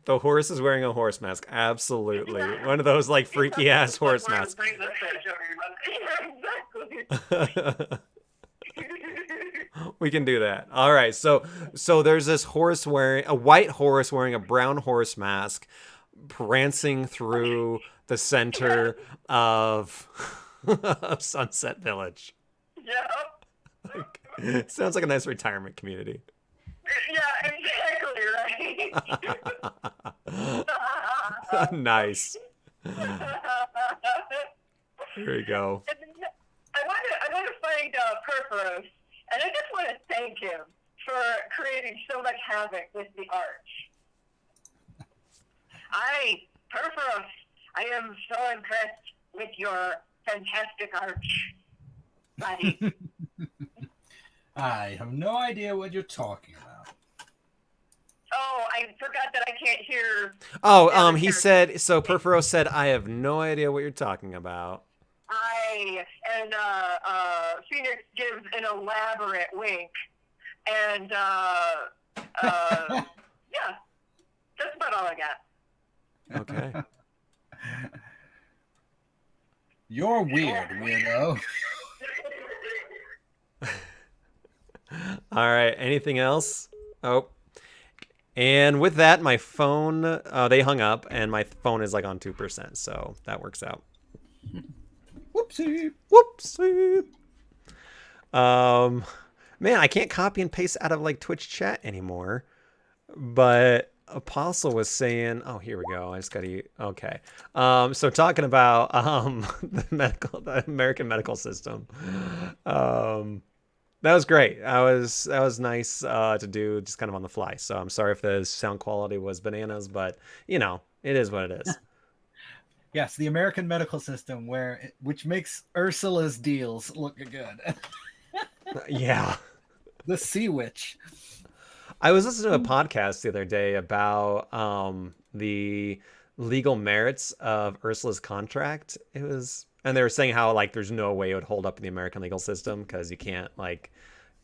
The horse is wearing a horse mask. Absolutely. One of those like freaky ass horse masks. Exactly. We can do that. All right. So there's this horse wearing a white horse wearing a brown horse mask, prancing through the center of, of Sunset Village. Yeah. Sounds like a nice retirement community. Yeah, exactly right. Nice. Here we go. I want to find Perforos, and I just want to thank him for creating so much havoc with the arch. Perforos, I am so impressed with your fantastic arch, buddy. I have no idea what you're talking about. Oh, I forgot that I can't hear. Oh, he said, so Perfuro said, I have no idea what you're talking about. And Phoenix gives an elaborate wink, and yeah, that's about all I got. Okay. You're weird, weirdo. All right. Anything else? Oh. And with that, my phone, they hung up, and my phone is like on 2%, so that works out. Whoopsie. Whoopsie. Man, I can't copy and paste out of like Twitch chat anymore. But Apostle was saying, oh, here we go. I just gotta, okay. So talking about the American medical system. That was great. That was nice to do just kind of on the fly. So I'm sorry if the sound quality was bananas, but you know, it is what it is. Yes, the American medical system, which makes Ursula's deals look good. Yeah. The Sea Witch. I was listening to a podcast the other day about the legal merits of Ursula's contract. And they were saying how like there's no way it would hold up in the American legal system because you can't like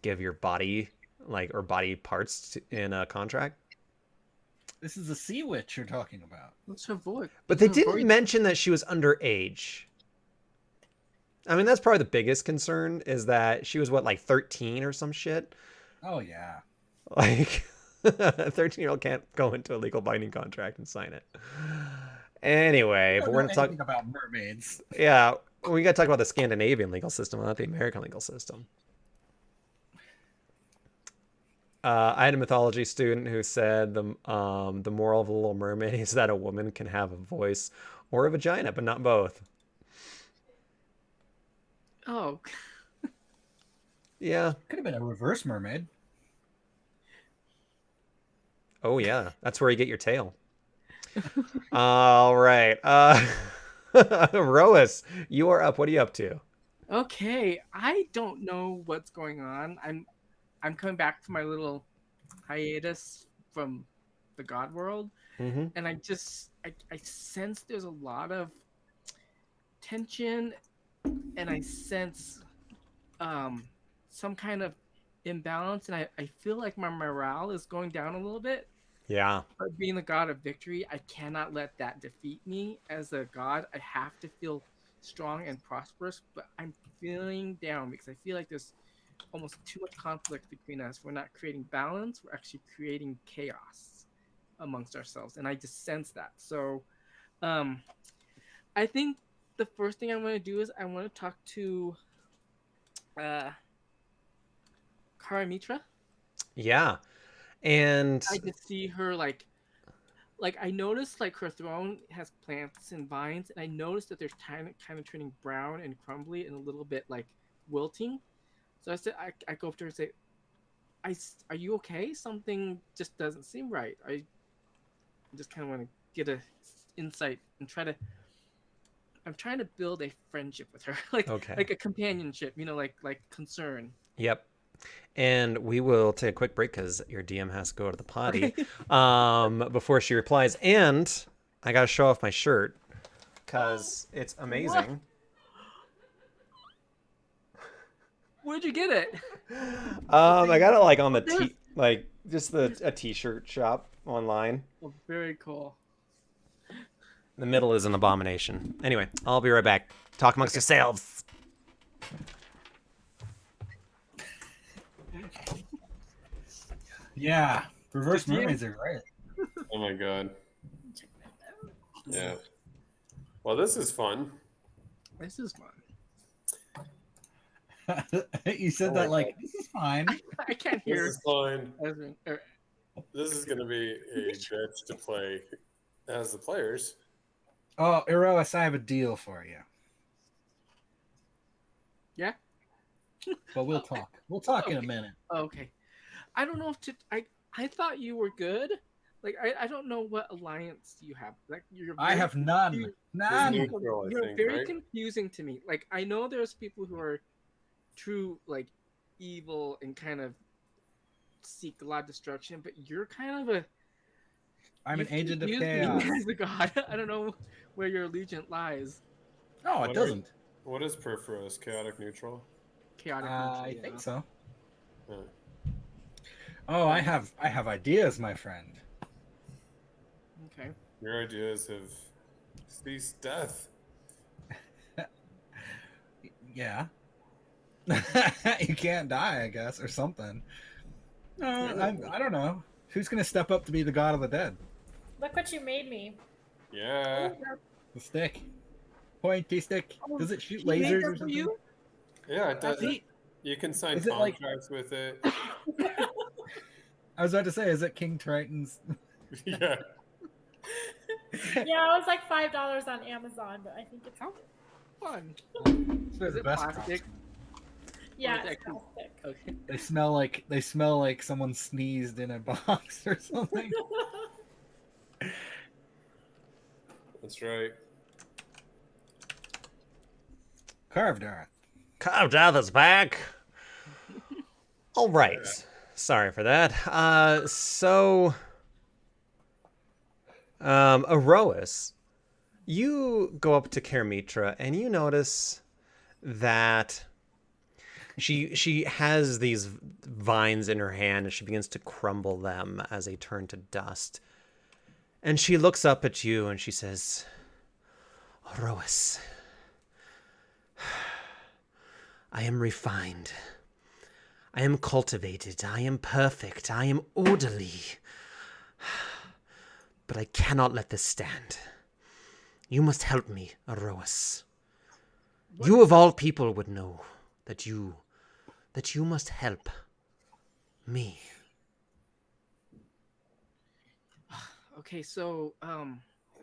give your body or body parts in a contract. This is the Sea Witch you're talking about. What's her voice? But they didn't mention that she was underage. I mean, that's probably the biggest concern is that she was like 13 or some shit. Oh yeah. Like a 13-year-old can't go into a legal binding contract and sign it. Anyway, but we're gonna talk about mermaids. Yeah, we gotta talk about the Scandinavian legal system, not the American legal system. I had a mythology student who said the moral of the Little Mermaid is that a woman can have a voice or a vagina, but not both. Oh. Yeah. Could have been a reverse mermaid. Oh yeah, that's where you get your tail. All right. Roas, you are up. What are you up to? Okay, I don't know what's going on. I'm coming back from my little hiatus from the God world, and I sense there's a lot of tension, and I sense some kind of imbalance, and I feel like my morale is going down a little bit. Yeah. But being the god of victory, I cannot let that defeat me as a god. I have to feel strong and prosperous, but I'm feeling down because I feel like there's almost too much conflict between us. We're not creating balance. We're actually creating chaos amongst ourselves. And I just sense that. So I think the first thing I want to do is I want to talk to Karamitra. Yeah. And I just see her like I noticed like her throne has plants and vines, and I noticed that they're kind of turning brown and crumbly and a little bit like wilting. So I said, I go up to her and say, are you okay? Something just doesn't seem right. I just kind of want to get a insight and I'm trying to build a friendship with her, like a companionship, like concern. Yep. And we will take a quick break because your DM has to go to the potty before she replies. And I got to show off my shirt because it's amazing. Where'd you get it? I got it like on the just a t-shirt shop. online. Oh, very cool. The middle is an abomination. Anyway, I'll be right back. Talk amongst yourselves. Yeah, reverse Did you- mermaids are great. Oh my god. Check that out. Yeah. Well, this is fun. This is fun. You said Oh that my like this is fine. I can't This hear. is fun. Ezrin, This is gonna be a bitch to play as the players. Oh, Eros, I have a deal for you. Yeah? But we'll talk. We'll talk in a minute. Okay. I don't know if to. I thought you were good. Like I don't know what alliance you have. Like you're. I have none. you- None. Neutral, I You're think, very right? confusing to me. Like I know there's people who are true like evil and kind of seek a lot of destruction, but you're kind of a. I'm an you agent of confuse me chaos. as a god. I don't know where your allegiance lies. No, What it are- doesn't. What is Perforos? Chaotic neutral? Chaotic. I neutral, think yeah. so. Huh. Oh, I have ideas, my friend. Okay. Your ideas have ceased death. Yeah. You can't die, I guess, or something. I don't know. Who's gonna step up to be the god of the dead? Look what you made me. Yeah. The stick. Pointy stick. Does it shoot He made lasers that or for something? you? Yeah, it does. He- You can sign Is it like- contracts with it. I was about to say, is it King Triton's? Yeah. Yeah, it was like $5 on Amazon, but I think it's How fun. It's Is the it best plastic? costume. yeah, Or is it's it actually- plastic. Okay. They smell like someone sneezed in a box or something. That's right. Carved earth. Carved Arthur's back. All right. Sorry for that. Aroas, you go up to Kermitra and you notice that she has these vines in her hand and she begins to crumble them as they turn to dust. And she looks up at you and she says, Aroas, I am refined. I am cultivated. I am perfect. I am orderly. But I cannot let this stand. You must help me, Aroas. You of all people would know that you must help me. Okay, so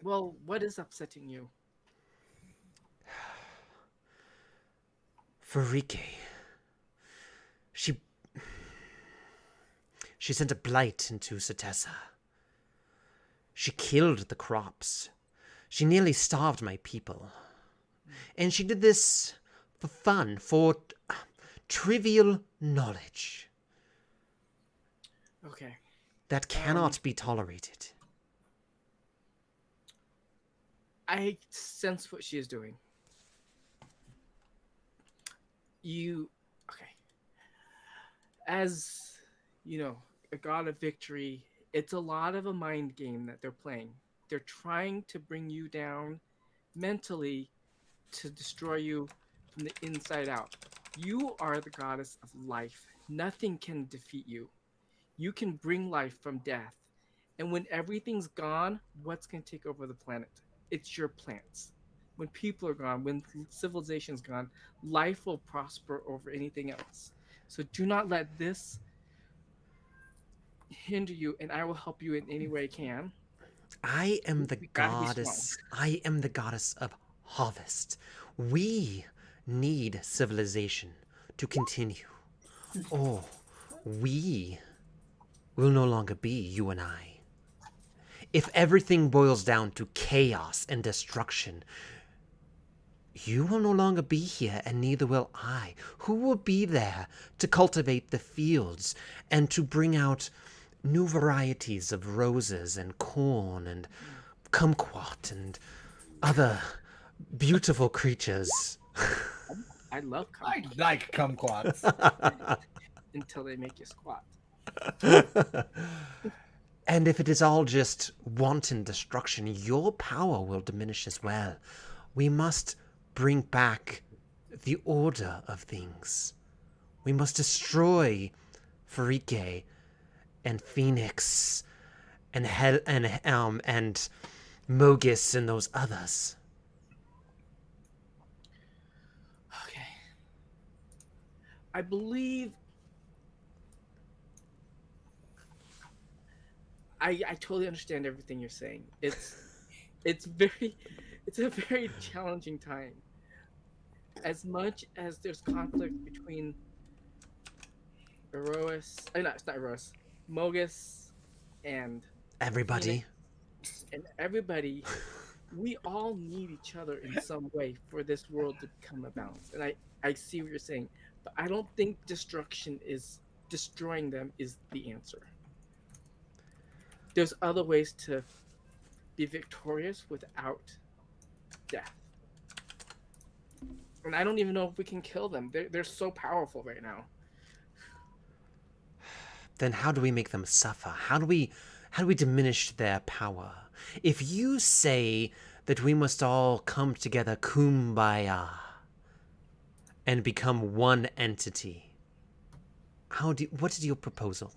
well, what is upsetting you? Farike. She sent a blight into Satessa. She killed the crops. She nearly starved my people. And she did this for fun, for trivial knowledge. Okay. That cannot be tolerated. I sense what she is doing. Okay. As, a god of victory, it's a lot of a mind game that they're playing. They're trying to bring you down mentally to destroy you from the inside out. You are the goddess of life. Nothing can defeat you. You can bring life from death. And when everything's gone, what's going to take over the planet? It's your plants. When people are gone, when civilization's gone, life will prosper over anything else. So do not let this hinder you, and I will help you in any way I can. I am the You gotta be goddess. I am the goddess of harvest. We need civilization to continue. Or we will no longer be you and I. If everything boils down to chaos and destruction, you will no longer be here, and neither will I. Who will be there to cultivate the fields and to bring out new varieties of roses and corn and kumquat and other beautiful creatures? I love I kumquat like kumquats. until they make you squat. And if it is all just wanton destruction, your power will diminish as well. We must bring back the order of things. We must destroy Farike and Phoenix and and Mogis and those others. Okay. I believe I totally understand everything you're saying. It's a very challenging time. As much as there's conflict between Erois, no, it's not Erois, Mogis and Everybody. Phoenix and everybody, we all need each other in some way for this world to become a balance. And I see what you're saying, but I don't think destroying them is the answer. There's other ways to be victorious without death. And I don't even know if we can kill them. They're so powerful right now. Then how do we make them suffer? How do we diminish their power? If you say that we must all come together kumbaya and become one entity, what is your proposal?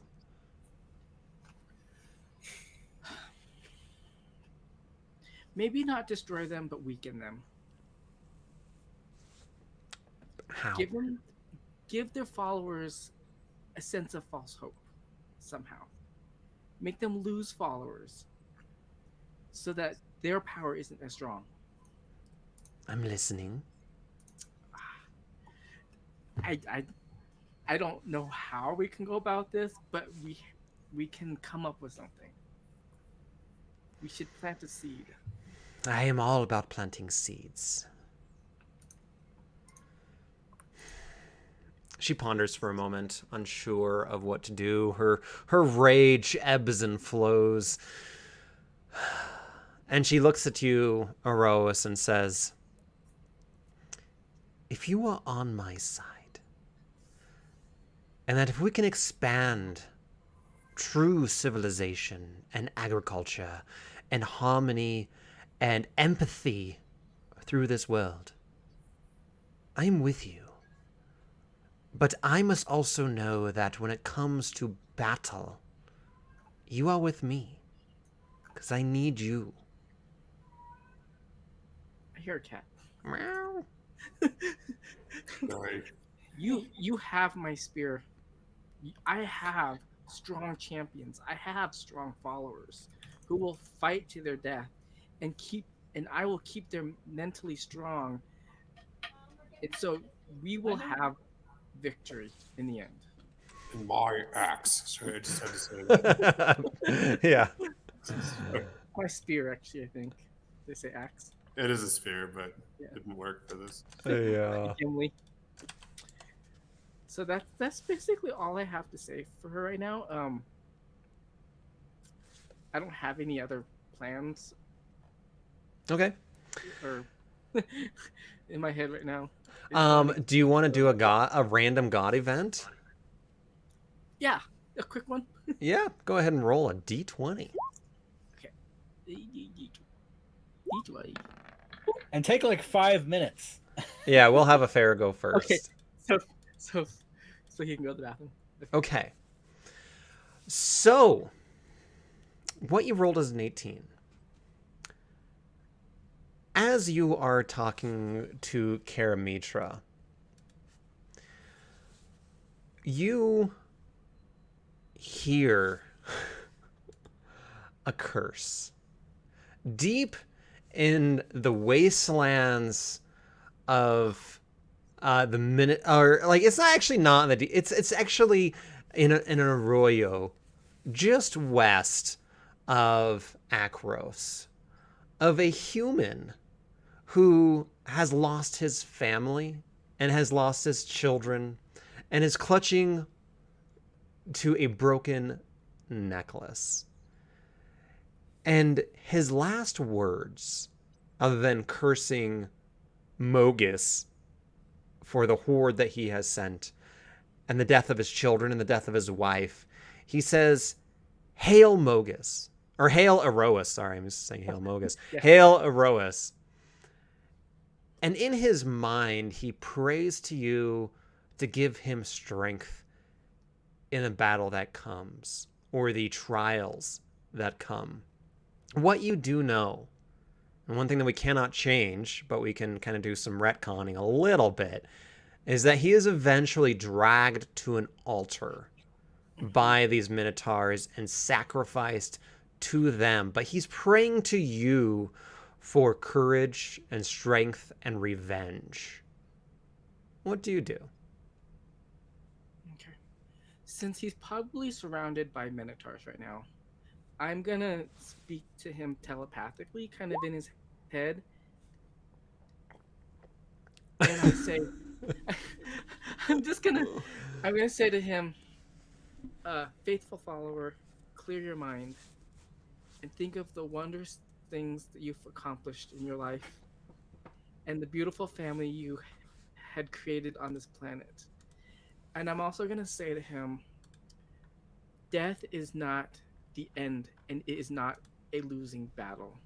Maybe not destroy them, but weaken them. How? Give their followers a sense of false hope somehow. Make them lose followers so that their power isn't as strong. I'm listening. I don't know how we can go about this, but we can come up with something. We should plant a seed. I am all about planting seeds. She ponders for a moment, unsure of what to do. Her rage ebbs and flows. And she looks at you, Erois, and says, if you are on my side, and that if we can expand true civilization and agriculture and harmony and empathy through this world, I'm with you. But I must also know that when it comes to battle, you are with me. Because I need you. I hear a cat. Meow. Sorry. You have my spear. I have strong champions. I have strong followers who will fight to their death and I will keep them mentally strong. And so we will have victory in the end. And my axe. Sorry, I just had to say that. Yeah. My spear, actually, I think. They say axe. It is a spear, but Yeah. it didn't work for this. Yeah. Gimli. So that's basically all I have to say for her right now. I don't have any other plans Okay. or in my head right now. Do you want to do a random god event? Yeah, a quick one. Yeah, go ahead and roll a d20. D20. And take like 5 minutes. Yeah, we'll have a fair go first. Okay, so he can go to the bathroom. Okay. So, what you rolled is an 18. As you are talking to Karamitra, you hear a curse. Deep in the wastelands of the minute, or like it's not actually not in the it's actually in an arroyo just west of Akros, of a human who has lost his family and has lost his children and is clutching to a broken necklace. And his last words, other than cursing Mogis for the horde that he has sent, and the death of his children and the death of his wife, he says, Hail Mogus. Or Hail Erois. Sorry, I'm just saying Hail Mogus. Yeah. Hail Erois. And in his mind, he prays to you to give him strength in the battle that comes, or the trials that come. What you do know, and one thing that we cannot change, but we can kind of do some retconning a little bit, is that he is eventually dragged to an altar by these minotaurs and sacrificed to them. But he's praying to you for courage and strength and revenge. What do you do? Okay. Since he's probably surrounded by minotaurs right now, I'm gonna speak to him telepathically, kind of in his head. And I say, I'm gonna say to him, faithful follower, clear your mind and think of the wondrous things that you've accomplished in your life and the beautiful family you had created on this planet. And I'm also going to say to him, death is not the end, and it is not a losing battle.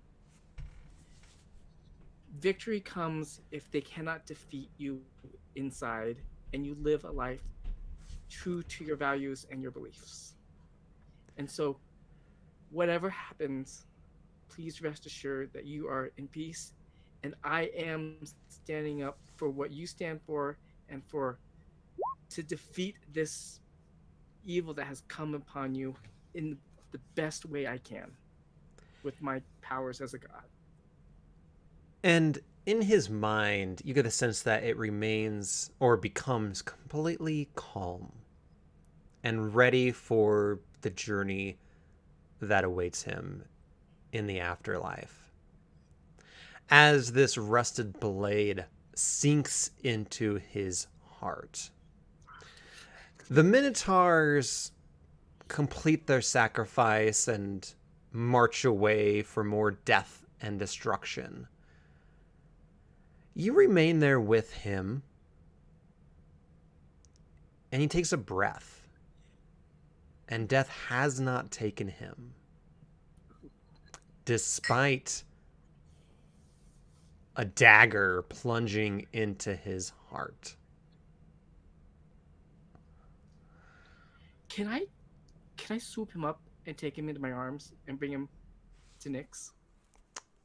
Victory comes if they cannot defeat you inside and you live a life true to your values and your beliefs. And so, whatever happens, please rest assured that you are in peace, and I am standing up for what you stand for and to defeat this evil that has come upon you in the best way I can with my powers as a god. And in his mind, you get the sense that it remains or becomes completely calm and ready for the journey that awaits him in the afterlife. As this rusted blade sinks into his heart, the Minotaurs complete their sacrifice and march away for more death and destruction. You remain there with him, and he takes a breath, and death has not taken him, despite a dagger plunging into his heart. Can I swoop him up and take him into my arms and bring him to Nyx?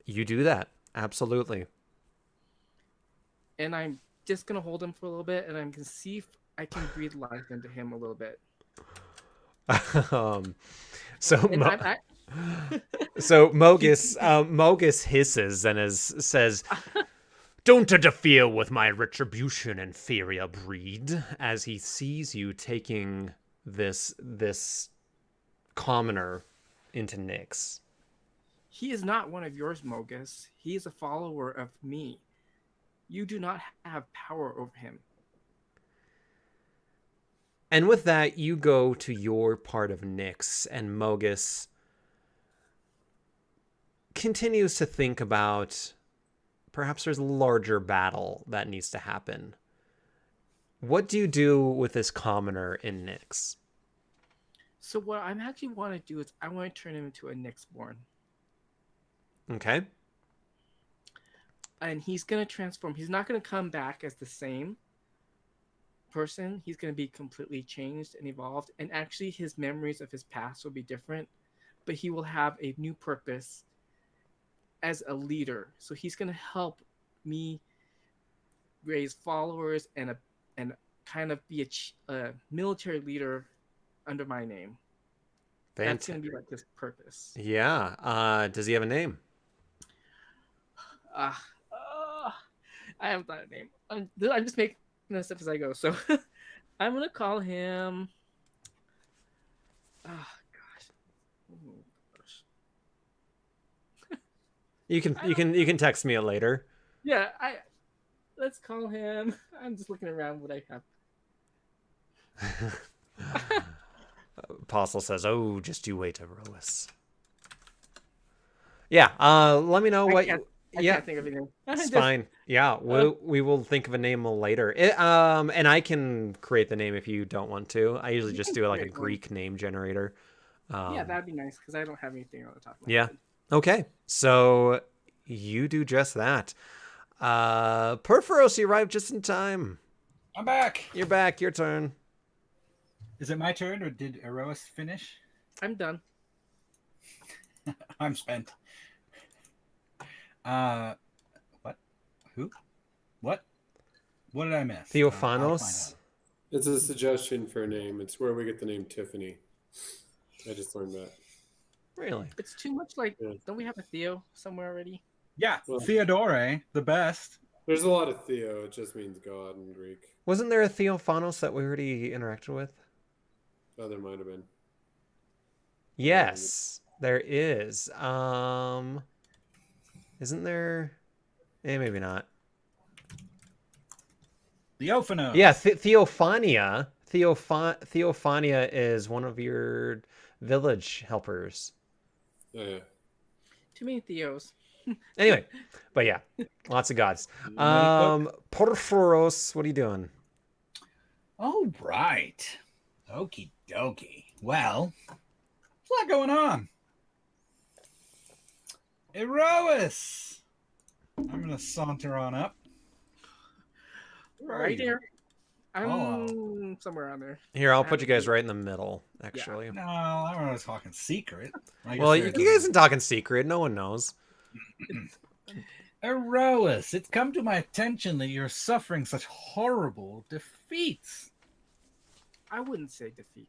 You do that, absolutely. And I'm just gonna hold him for a little bit, and I'm gonna see if I can breathe life into him a little bit. So Mogus hisses and says, "Don't interfere with my retribution, inferior breed," as he sees you taking this commoner into Nyx. He is not one of yours, Mogus. He is a follower of me. You do not have power over him. And with that, you go to your part of Nyx, and Mogus continues to think about perhaps there's a larger battle that needs to happen. What do you do with this commoner in Nyx? So what I actually want to do is I want to turn him into a Nyxborn. Okay. And he's going to transform. He's not going to come back as the same person. He's going to be completely changed and evolved. And actually his memories of his past will be different. But he will have a new purpose as a leader. So he's going to help me raise followers and kind of be a military leader under my name. That's going to be like his purpose. Yeah. Does he have a name? I haven't thought of a name. I'm just making this up as I go. So I'm going to call him... Oh, gosh. You can text me it later. Yeah, let's call him. I'm just looking around what I have. Apostle says, "Oh, just you wait, Erois." Yeah. Let me know what. I can't think of anything. It's fine. Yeah, we will think of a name later. And I can create the name if you don't want to. I usually just do like a Greek name generator. Yeah, that'd be nice because I don't have anything on the top of my Yeah. head. Okay, so you do just that. Perforos, you arrived just in time. I'm back. You're back. Your turn. Is it my turn, or did Eros finish? I'm done. I'm spent. What? Who? What? What did I miss? I'll find Theophanos. out. It's a suggestion for a name. It's where we get the name Tiffany. I just learned that. Really? It's too much like. Yeah. Don't we have a Theo somewhere already? Yeah, Well- Theodore, the best. There's a lot of Theo. It just means God in Greek. Wasn't there a Theophanos that we already interacted with? Oh, there might have been. Yes, there is. Isn't there? Maybe not. Theophanos. Yeah, Theophania. Theophania is one of your village helpers. Oh, yeah. Too many Theos. Anyway, but yeah, lots of gods. Ready, Porphoros, what are you doing? All right. Okie dokie. Well, there's a lot going on. Erois. I'm going to saunter on up. Where are Right you? here. I'm Oh. somewhere around there. Here, I'll I put you haven't guys seen- right in the middle, actually. No, I was talking secret. I guess Well, you there guys doesn't- are talking secret. No one knows. Erois, it's come to my attention that you're suffering such horrible defeats. I wouldn't say defeat.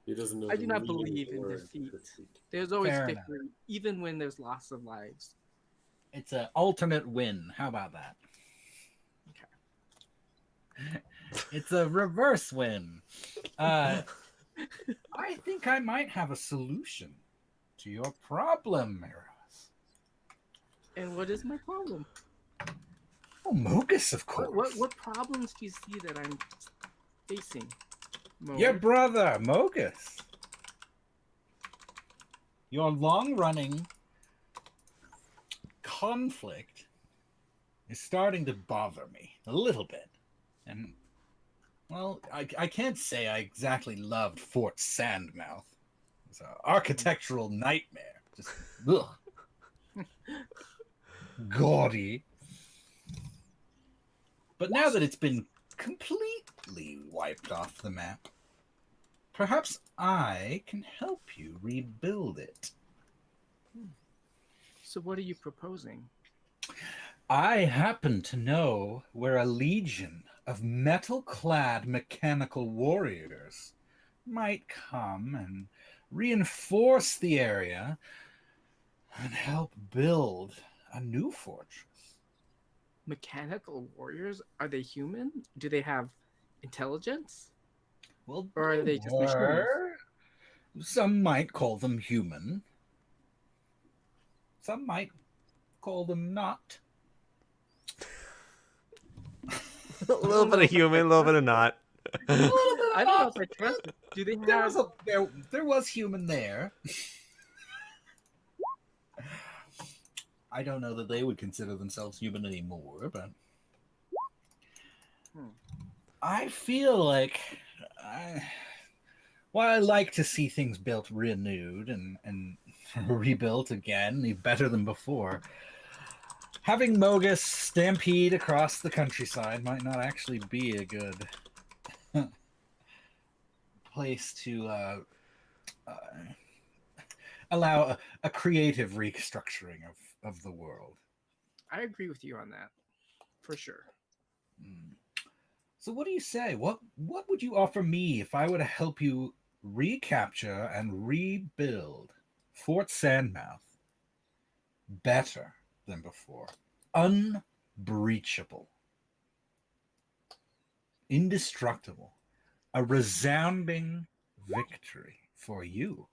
He doesn't know. I the do not meaning of believe the in word defeat. defeat. There's always Fair enough. victory, even when there's loss of lives. It's an alternate win. How about that? It's a reverse win. I think I might have a solution to your problem, Eros. And what is my problem? Oh, Mogus, of course. What problems do you see that I'm facing? Mo? Your brother, Mogus. Your long-running conflict is starting to bother me a little bit. And, well, I can't say I exactly loved Fort Sandmouth. It's an architectural nightmare. Just, ugh. Gaudy. But now that it's been completely wiped off the map, perhaps I can help you rebuild it. So what are you proposing? I happen to know where a legion of metal-clad mechanical warriors might come and reinforce the area and help build a new fortress. Mechanical warriors? Are they human? Do they have intelligence? Well, Or are they just machines? Some might call them human. Some might call them not. A little bit of human, a little bit of not. I don't know if I trust them. Do they There have... was there was human there. I don't know that they would consider themselves human anymore, but I feel like while I like to see things built renewed and rebuilt again, better than before, having Mogus stampede across the countryside might not actually be a good place to allow a creative restructuring of the world. I agree with you on that, for sure. So what do you say? What would you offer me if I were to help you recapture and rebuild Fort Sandmouth better than before? Unbreachable. Indestructible. A resounding victory for you.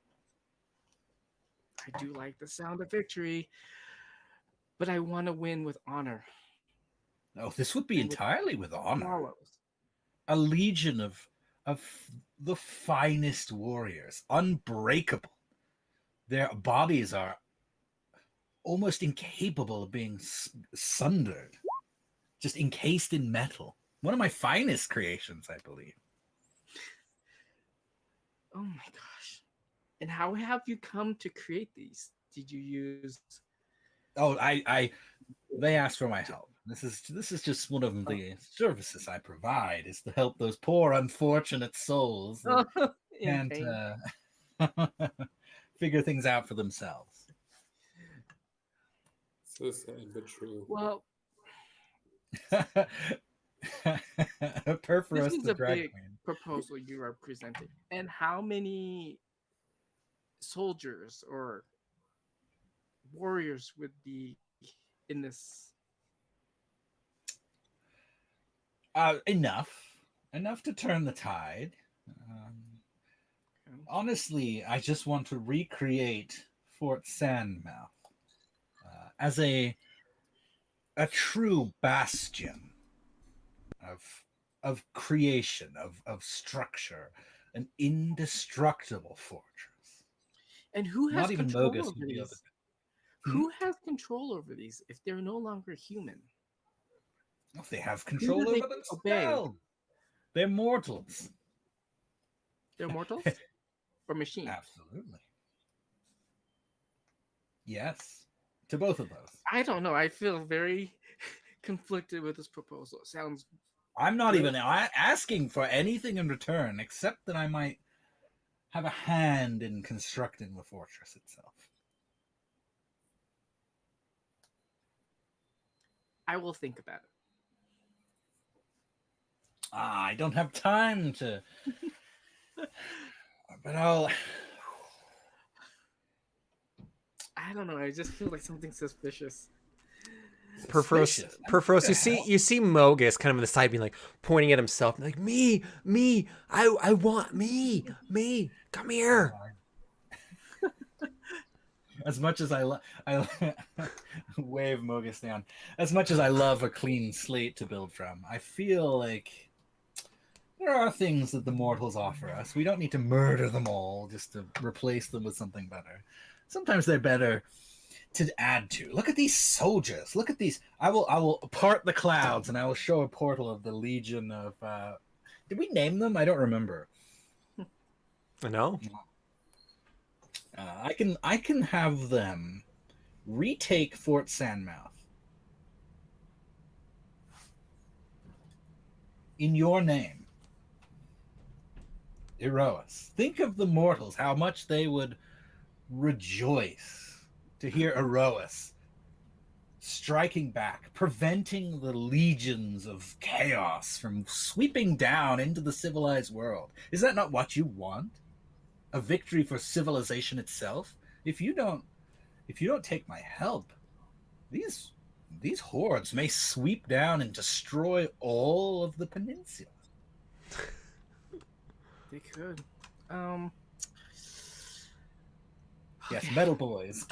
I do like the sound of victory, but I want to win with honor. Oh, this would be entirely with honor. Follows. A legion of the finest warriors, unbreakable. Their bodies are almost incapable of being sundered, just encased in metal. One of my finest creations, I believe. Oh my gosh! And how have you come to create these? Did you use? Oh, they asked for my help. This is just one of the services I provide, is to help those poor unfortunate souls that In can't pain. figure things out for themselves. So sad but true. Well, Perforos this is the a drag big queen. proposal you are presenting. And how many soldiers or warriors would be in this? Enough to turn the tide. Honestly, I just want to recreate Fort Sandmouth as a true bastion of creation, of structure, an indestructible fortress. And who has Not even control Mogus over would be able to. these? Who has control over these if they're no longer human? If they have Who control do they over obey? themselves, they're mortals. They're mortals or machines? Absolutely. Yes, to both of those. I don't know. I feel very conflicted with this proposal. It sounds. I'm not Great. even asking for anything in return, except that I might have a hand in constructing the fortress itself. I will think about it. I don't have time to. But I'll. I don't know. I just feel like something suspicious. Perforos, you see Mogus kind of on the side being like pointing at himself, like me, I want me, come here. As much as I wave Mogus down. As much as I love a clean slate to build from, I feel like there are things that the mortals offer us. We don't need to murder them all just to replace them with something better. Sometimes they're better to add to. Look at these soldiers. Look at these. I will part the clouds and I will show a portal of the Legion of. Did we name them? I don't remember. No. I can have them retake Fort Sandmouth in your name, Erois. Think of the mortals, how much they would rejoice to hear Erois striking back, preventing the legions of chaos from sweeping down into the civilized world. Is that not what you want? A victory for civilization itself? If you don't take my help, these hordes may sweep down and destroy all of the peninsula. They could. Yes, metal boys.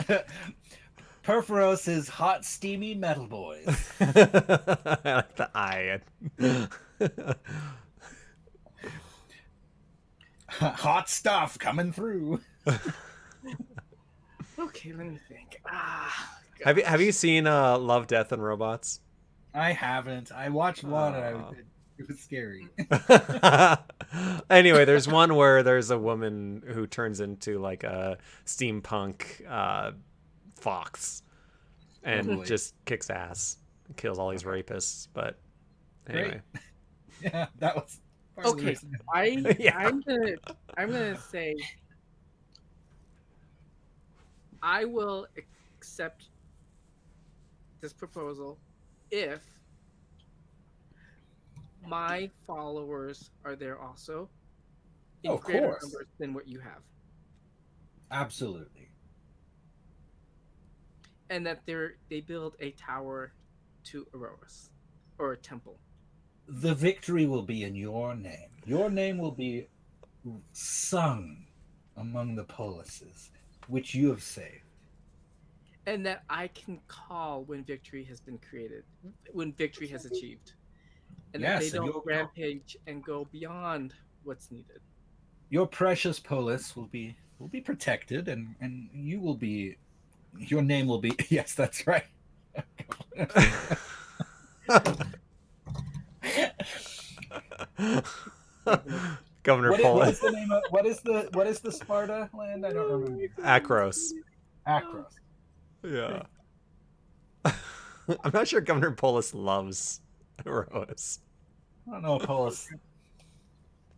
Perforos is hot, steamy metal boys. I like the eye. Hot stuff coming through. Okay, let me think. Have you seen Love, Death, and Robots? I haven't. I watched one and it was scary. Anyway, there's one where there's a woman who turns into like a steampunk fox and just kicks ass, kills all these rapists. But anyway, Yeah, that was Okay, Yeah. I'm gonna say I will accept this proposal if my followers are there also in Of greater course. numbers than what you have, Absolutely. and that they build a tower to Erois or a temple. The victory will be in your name. Your name will be sung among the polises, which you have saved. And that I can call when victory has been created, when victory has achieved. And that Yes, they and don't rampage and go beyond what's needed. Your precious polis will be protected, and you will be. Your name will be. Yes, that's right. Governor What Polis. is the name of what is the Sparta land? I don't remember. Akros. Akros. Yeah. I'm not sure Governor Polis loves Rose. I don't know, Polis.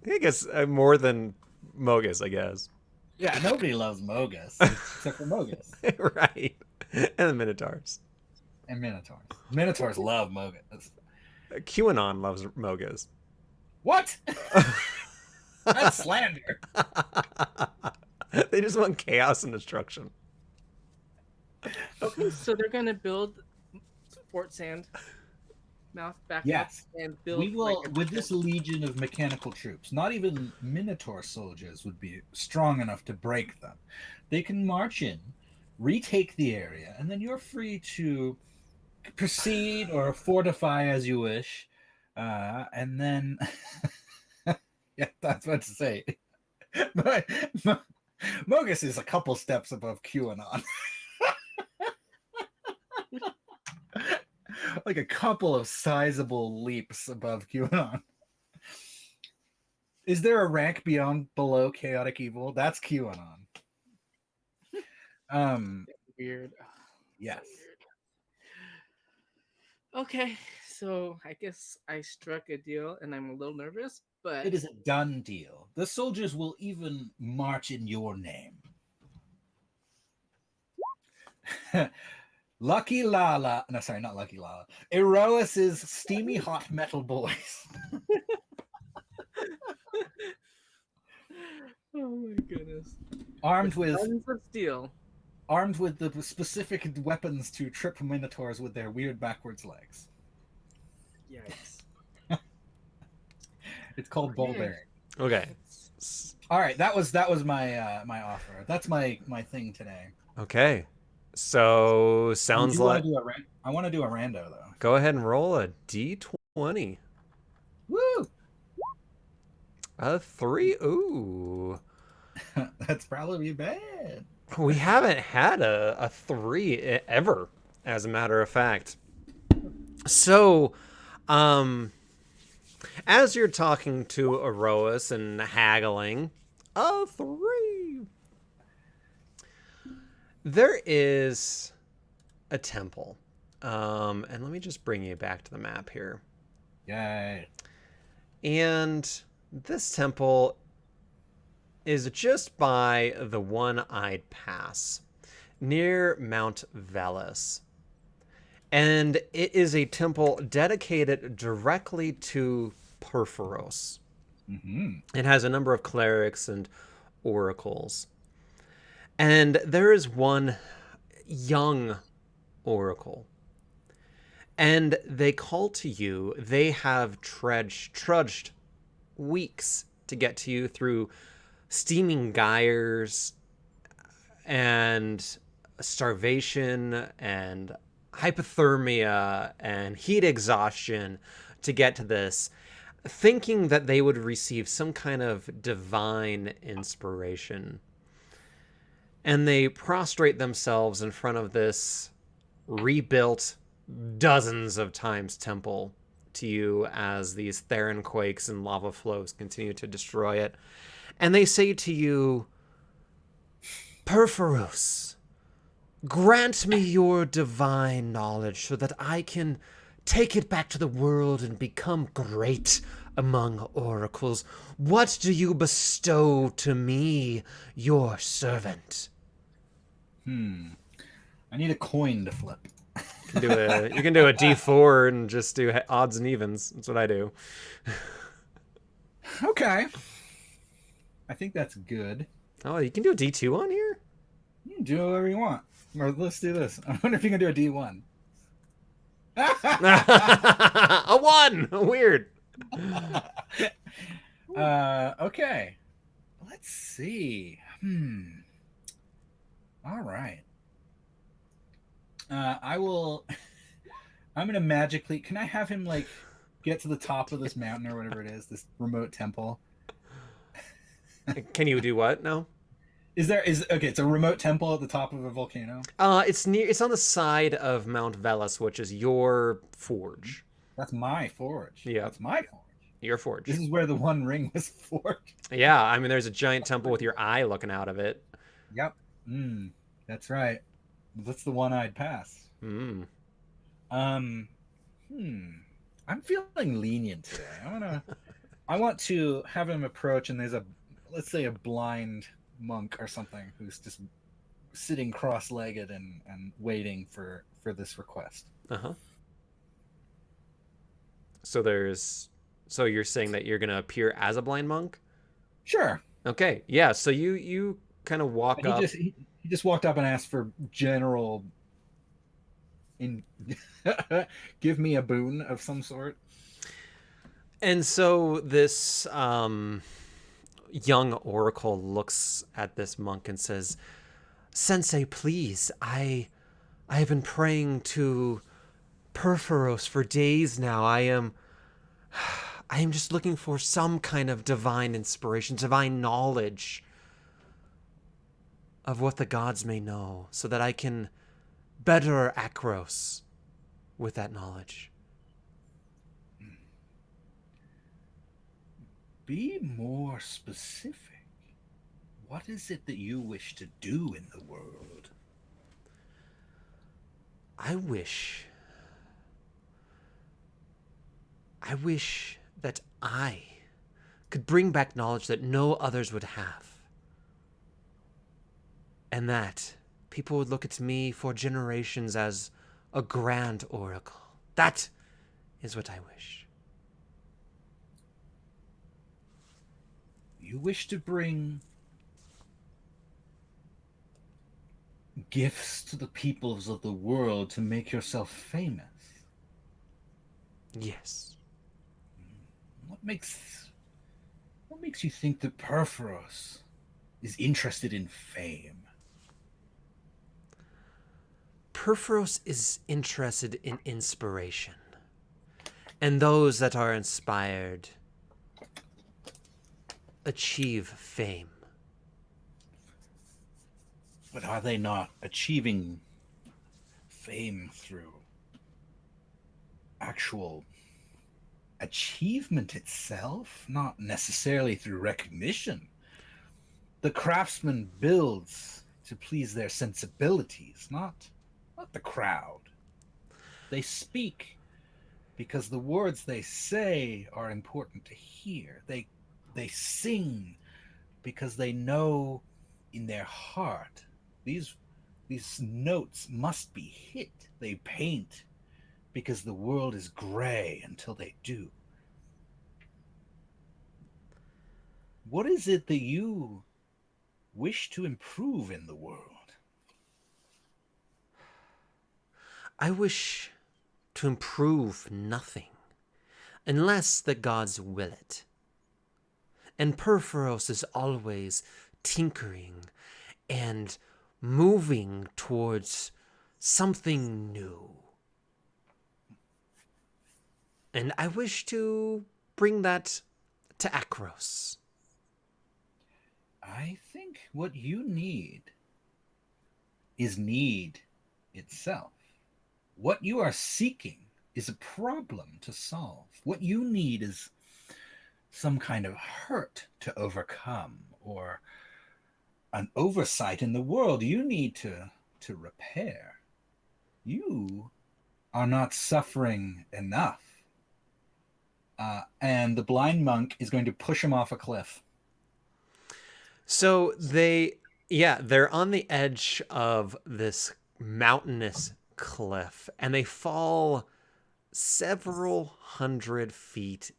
I guess more than Mogus, I guess. Yeah, nobody loves Mogus except for Mogus Right. And the Minotaurs. and Minotaurs. Minotaurs love Mogus. QAnon loves Mogus. What? That's slander. They just want chaos and destruction. Okay, so they're gonna build Fort Sand Mouth back Yes. up and build. We will, like, with this legion of mechanical troops, not even Minotaur soldiers would be strong enough to break them. They can march in, retake the area, and then you're free to proceed or fortify as you wish. And then, yeah, that's what to say. But Mogus is a couple steps above QAnon. Like a couple of sizable leaps above QAnon. Is there a rank below chaotic evil? That's QAnon. Weird. Yes. Okay, so I guess I struck a deal, and I'm a little nervous, but It is a done deal. The soldiers will even march in your name. Lucky Lala. No, sorry, not Lucky Lala. Erois's steamy hot metal boys. oh my goodness, Armed with tons of steel. the specific weapons to trip minotaurs with their weird backwards legs. Yikes! It's called ball Okay. bearing. Okay. All right, that was my my offer. That's my thing today. Okay. So sounds like. I want to do a rando though. Go ahead and roll a d20. Woo! A 3. Ooh. That's probably bad. We haven't had a 3 ever, as a matter of fact. So, as you're talking to Erois and haggling, a 3. There is a temple. And let me just bring you back to the map here. Yay. And this temple is just by the One-Eyed Pass, near Mount Velis. And it is a temple dedicated directly to Perforos. Mm-hmm. It has a number of clerics and oracles. And there is one young oracle. And they call to you. They have trudged weeks to get to you through steaming gyres and starvation and hypothermia and heat exhaustion to get to this, thinking that they would receive some kind of divine inspiration. And they prostrate themselves in front of this rebuilt dozens of times temple to you as these Theron quakes and lava flows continue to destroy it. And they say to you, Perforos, grant me your divine knowledge so that I can take it back to the world and become great among oracles. What do you bestow to me, your servant? I need a coin to flip. You can do a D4 and just do odds and evens. That's what I do. Okay. I think that's good. Oh, you can do a D2 on here? You can do whatever you want. Or let's do this. I wonder if you can do a D1. A 1! Weird. Okay. Let's see. All right. I will. I'm gonna magically. Can I have him like get to the top of this mountain or whatever it is, this remote temple? Can you do what? No. Okay? It's a remote temple at the top of a volcano. It's on the side of Mount Velis, which is your forge. That's my forge. Yeah. That's my forge. Your forge. This is where the One Ring was forged. Yeah, I mean, there's a giant temple with your eye looking out of it. Yep. That's right. That's the one-eyed pass. Mm. I'm feeling lenient today. I want to have him approach, and there's let's say a blind monk or something who's just sitting cross-legged and waiting for this request. Uh-huh. So you're saying that you're gonna appear as a blind monk? Sure. Okay. Yeah. So you kind of walk up. He just walked up and asked for general. Give me a boon of some sort. And so this young oracle looks at this monk and says, "Sensei, please, I have been praying to Perforos for days now. I am just looking for some kind of divine inspiration, divine knowledge of what the gods may know, so that I can better Akros with that knowledge." Be more specific. What is it that you wish to do in the world? I wish that I could bring back knowledge that no others would have. And that people would look at me for generations as a grand oracle. That is what I wish. You wish to bring gifts to the peoples of the world to make yourself famous. Yes. What makes you think that Perforos is interested in fame? Perforos is interested in inspiration. And those that are inspired achieve fame. But are they not achieving fame through actual achievement itself, not necessarily through recognition? The craftsman builds to please their sensibilities, not the crowd. They speak because the words they say are important to hear. They sing because they know in their heart these notes must be hit. They paint because the world is gray until they do. What is it that you wish to improve in the world? I wish to improve nothing, unless the gods will it. And Perforos is always tinkering and moving towards something new. And I wish to bring that to Akros. I think what you need is need itself. What you are seeking is a problem to solve. What you need is some kind of hurt to overcome, or an oversight in the world you need to repair. You are not suffering enough. And the blind monk is going to push him off a cliff. So they're on the edge of this mountainous cliff, and they fall several hundred feet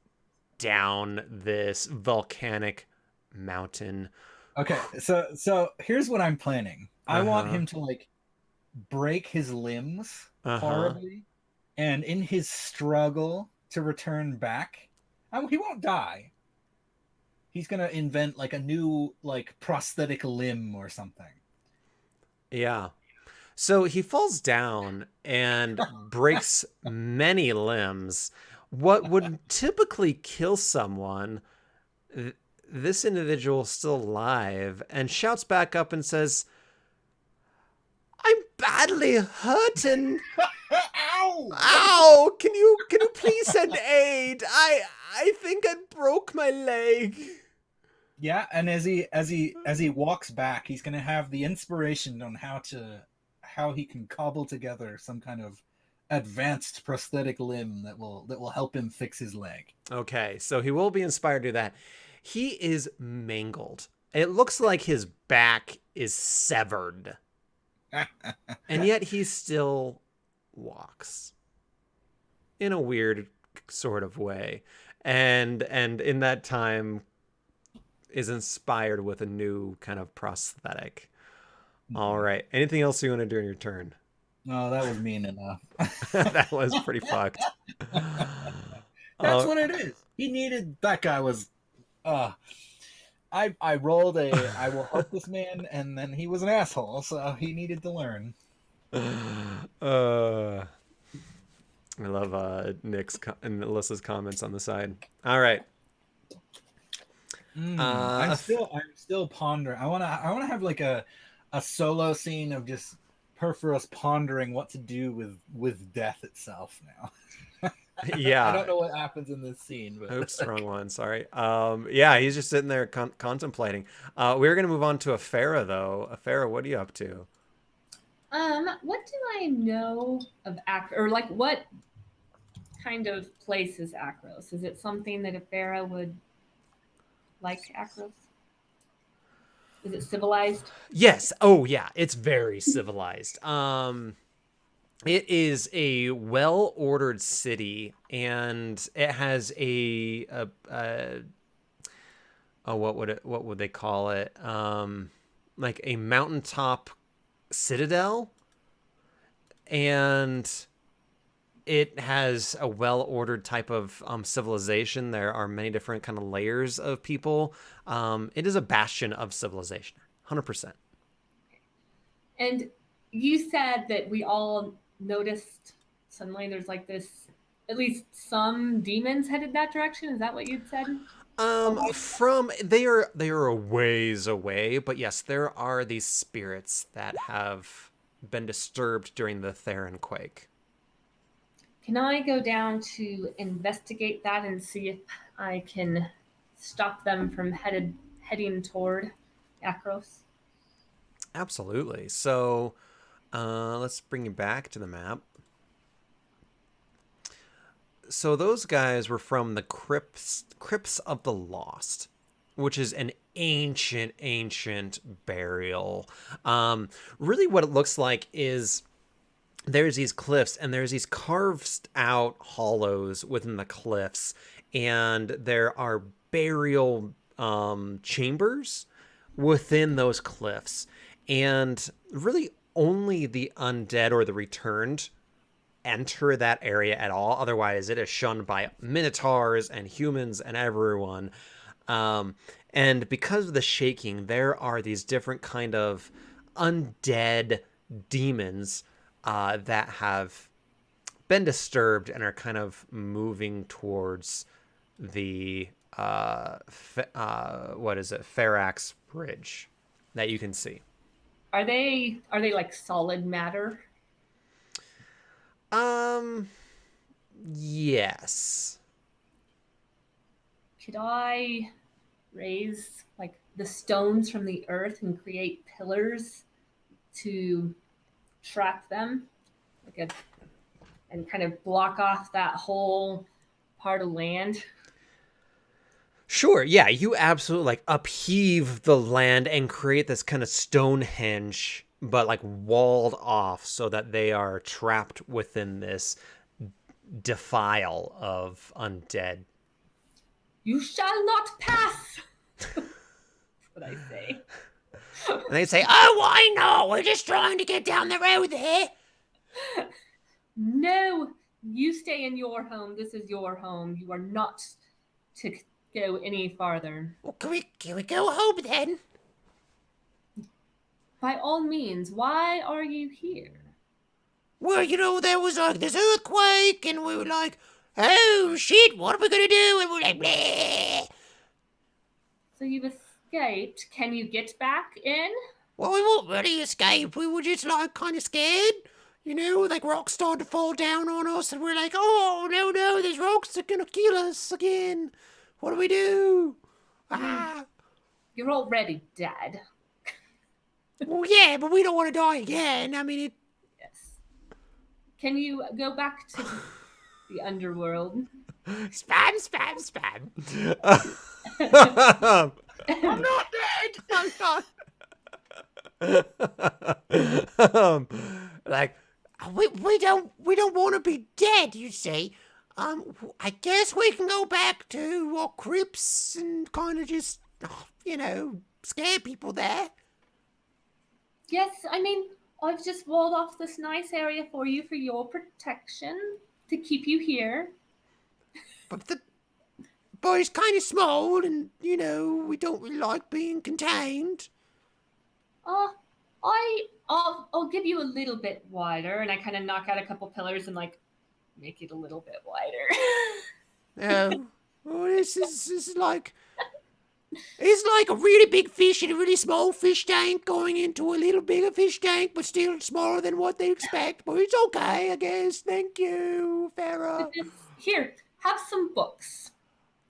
down this volcanic mountain. Okay, so here's what I'm planning. I want him to break his limbs horribly, and in his struggle to return back, he won't die. He's gonna invent a new prosthetic limb or something. Yeah. So he falls down and breaks many limbs. What would typically kill someone, this individual is still alive and shouts back up and says, "I'm badly hurting. Ow! Ow! Can you please send aid? I think I broke my leg. Yeah, and as he walks back, he's gonna have the inspiration on how he can cobble together some kind of advanced prosthetic limb that will help him fix his leg. Okay, so he will be inspired to do that. He is mangled. It looks like his back is severed. And yet he still walks in a weird sort of way. And in that time is inspired with a new kind of prosthetic. All right. Anything else you want to do in your turn? No, that was mean enough. That was pretty fucked. That's what it is. He needed that guy was I rolled a I will help this man, and then he was an asshole, so he needed to learn. I love Nick's and Alyssa's comments on the side. All right. I'm still pondering. I wanna have like a solo scene of just Perforos pondering what to do with death itself now. Yeah. I don't know what happens in this scene. But... Oops, wrong one. Sorry. Yeah, he's just sitting there contemplating. We're gonna move on to Afera though. Afera, what are you up to? What do I know of or like what kind of place is Akros? Is it something that Afera would like Akros? Is it civilized? Yes. Oh yeah, it's very civilized. It is a well-ordered city, and it has what would they call it? Like a mountaintop citadel, and it has a well-ordered type of civilization. There are many different kind of layers of people. It is a bastion of civilization, 100%. And you said that we all noticed suddenly there's like this, at least some demons headed that direction. Is that what you'd said? They are a ways away, but yes, there are these spirits that have been disturbed during the Theron quake. Can I go down to investigate that and see if I can stop them from heading toward Akros? Absolutely. So let's bring you back to the map. So those guys were from the Crypts of the Lost, which is an ancient burial. Really what it looks like is there's these cliffs, and there's these carved out hollows within the cliffs, and there are burial chambers within those cliffs. And really only the undead or the returned enter that area at all. Otherwise, it is shunned by minotaurs and humans and everyone. And because of the shaking, there are these different kind of undead demons that have been disturbed and are kind of moving towards the Ferax Bridge that you can see. Are they like solid matter? Yes. Could I raise like the stones from the earth and create pillars to trap them, and kind of block off that whole part of land? Sure, yeah, you absolutely like upheave the land and create this kind of Stonehenge, but like walled off so that they are trapped within this defile of undead. You shall not pass! That's what I say. And they say, oh, why not? We're just trying to get down the road there. No, you stay in your home. This is your home. You are not to go any farther. Well, can we go home then? By all means, why are you here? Well, there was like this earthquake, and we were like, oh shit, what are we gonna do? And we're like, bleh. So you've escaped. Can you get back in? Well, we weren't really escaped. We were just like kind of scared. you know, like rocks started to fall down on us, and we're like, oh, no, these rocks are gonna kill us again. What do we do? Ah. You're already dead. Well, yeah, but we don't want to die again. I mean, Yes. Can you go back to the underworld? spam, spam. I'm not dead. Like, we don't want to be dead, you see. I guess we can go back to our crypts and kind of just, you know, scare people there. Yes, I mean, I've just walled off this nice area for you for your protection to keep you here. But the boy's kind of small, and you know, we don't really like being contained. I'll give you a little bit wider, and I kind of knock out a couple pillars and like make it a little bit wider. Oh, well, this is like, it's like a really big fish in a really small fish tank going into a little bigger fish tank, but still smaller than what they expect. But it's okay, I guess. Thank you, Farah. Here, have some books.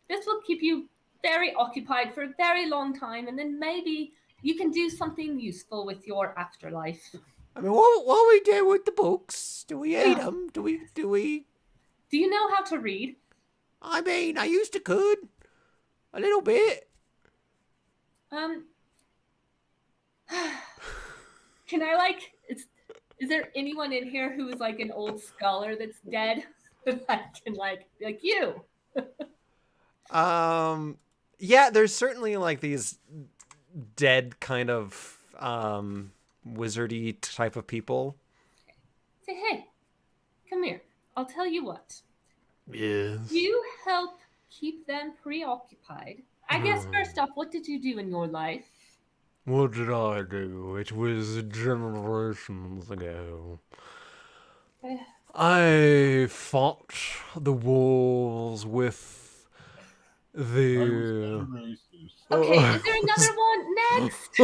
This will keep you very occupied for a very long time, and then maybe you can do something useful with your afterlife. I mean, what we do with the books? Do we eat them? Do we? Do you know how to read? I mean, I used to could. A little bit. Can I like, is there anyone in here who is like an old scholar that's dead that I can like you? Yeah, there's certainly like these dead kind of wizardy type of people. Say, hey, come here. I'll tell you what. Yes. You help keep them preoccupied. I guess first off, what did you do in your life? What did I do? It was generations ago. I fought the wolves with the... Okay, is there another one next?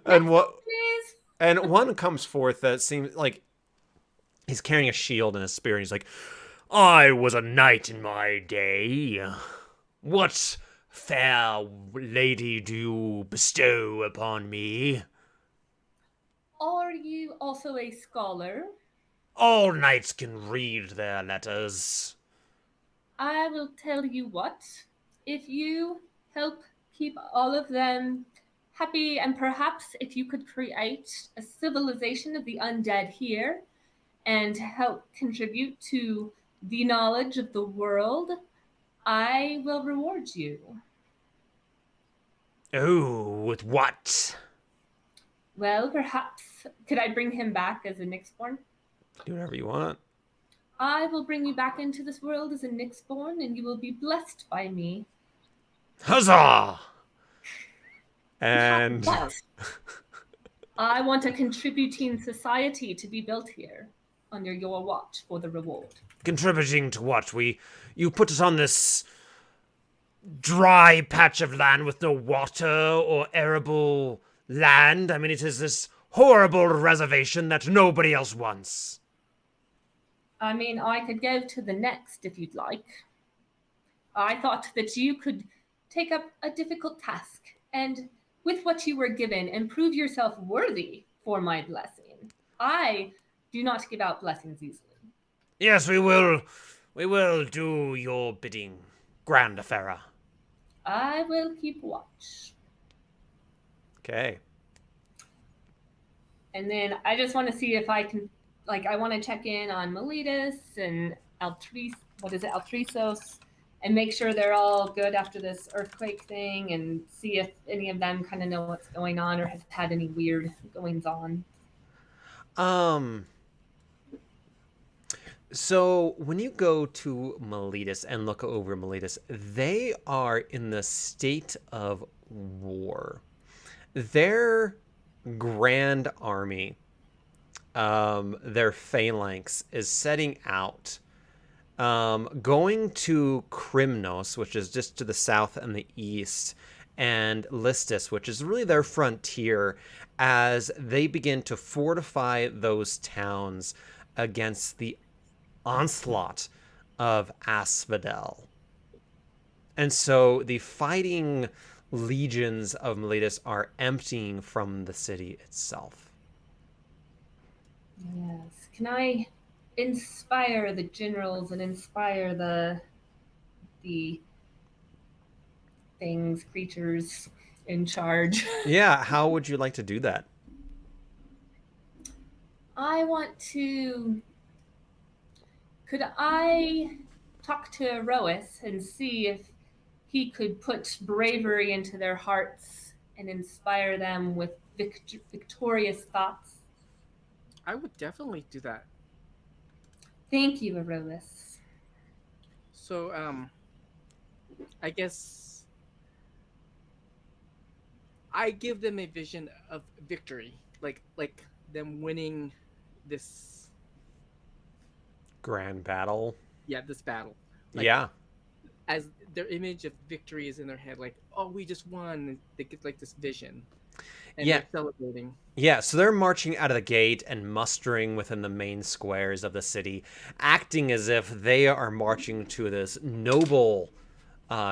And what? Please. And one comes forth that seems like he's carrying a shield and a spear, and he's like, I was a knight in my day. What fair lady do you bestow upon me? Are you also a scholar? All knights can read their letters. I will tell you what. If you help keep all of them happy, and perhaps if you could create a civilization of the undead here and help contribute to the knowledge of the world, I will reward you. Oh, with what? Well, perhaps, could I bring him back as a Nyxborn? Do whatever you want. I will bring you back into this world as a Nyxborn, and you will be blessed by me. Huzzah! And But I want a contributing society to be built here under your watch for the reward. contributing to what? You put us on this dry patch of land with no water or arable land. I mean, it is this horrible reservation that nobody else wants. I mean, I could go to the next if you'd like. I thought that you could take up a difficult task and, with what you were given, and prove yourself worthy for my blessing. I do not give out blessings easily. Yes, we will. We will do your bidding, Grand Farah. I will keep watch. Okay. And then I just want to see if I can, like, I want to check in on Miletus and Altrisos, and make sure they're all good after this earthquake thing, and see if any of them kind of know what's going on or have had any weird goings on. So when you go to Miletus and look over Miletus, they are in the state of war. Their grand army, their phalanx, is setting out, going to Krymnos, which is just to the south and the east, and Listus, which is really their frontier, as they begin to fortify those towns against the onslaught of Asphodel. And so the fighting legions of Miletus are emptying from the city itself. Yes. Can I inspire the generals and inspire the things, creatures in charge? Yeah, how would you like to do that? I want to. Could I talk to Erois and see if he could put bravery into their hearts and inspire them with victorious thoughts? I would definitely do that. Thank you, Erois. So, I guess I give them a vision of victory, like them winning this Grand battle. this battle. Like, Yeah. as their image of victory is in their head, like, oh, we just won. And they get like this vision, and Yeah. they're celebrating. Yeah, so they're marching out of the gate and mustering within the main squares of the city, acting as if they are marching to this noble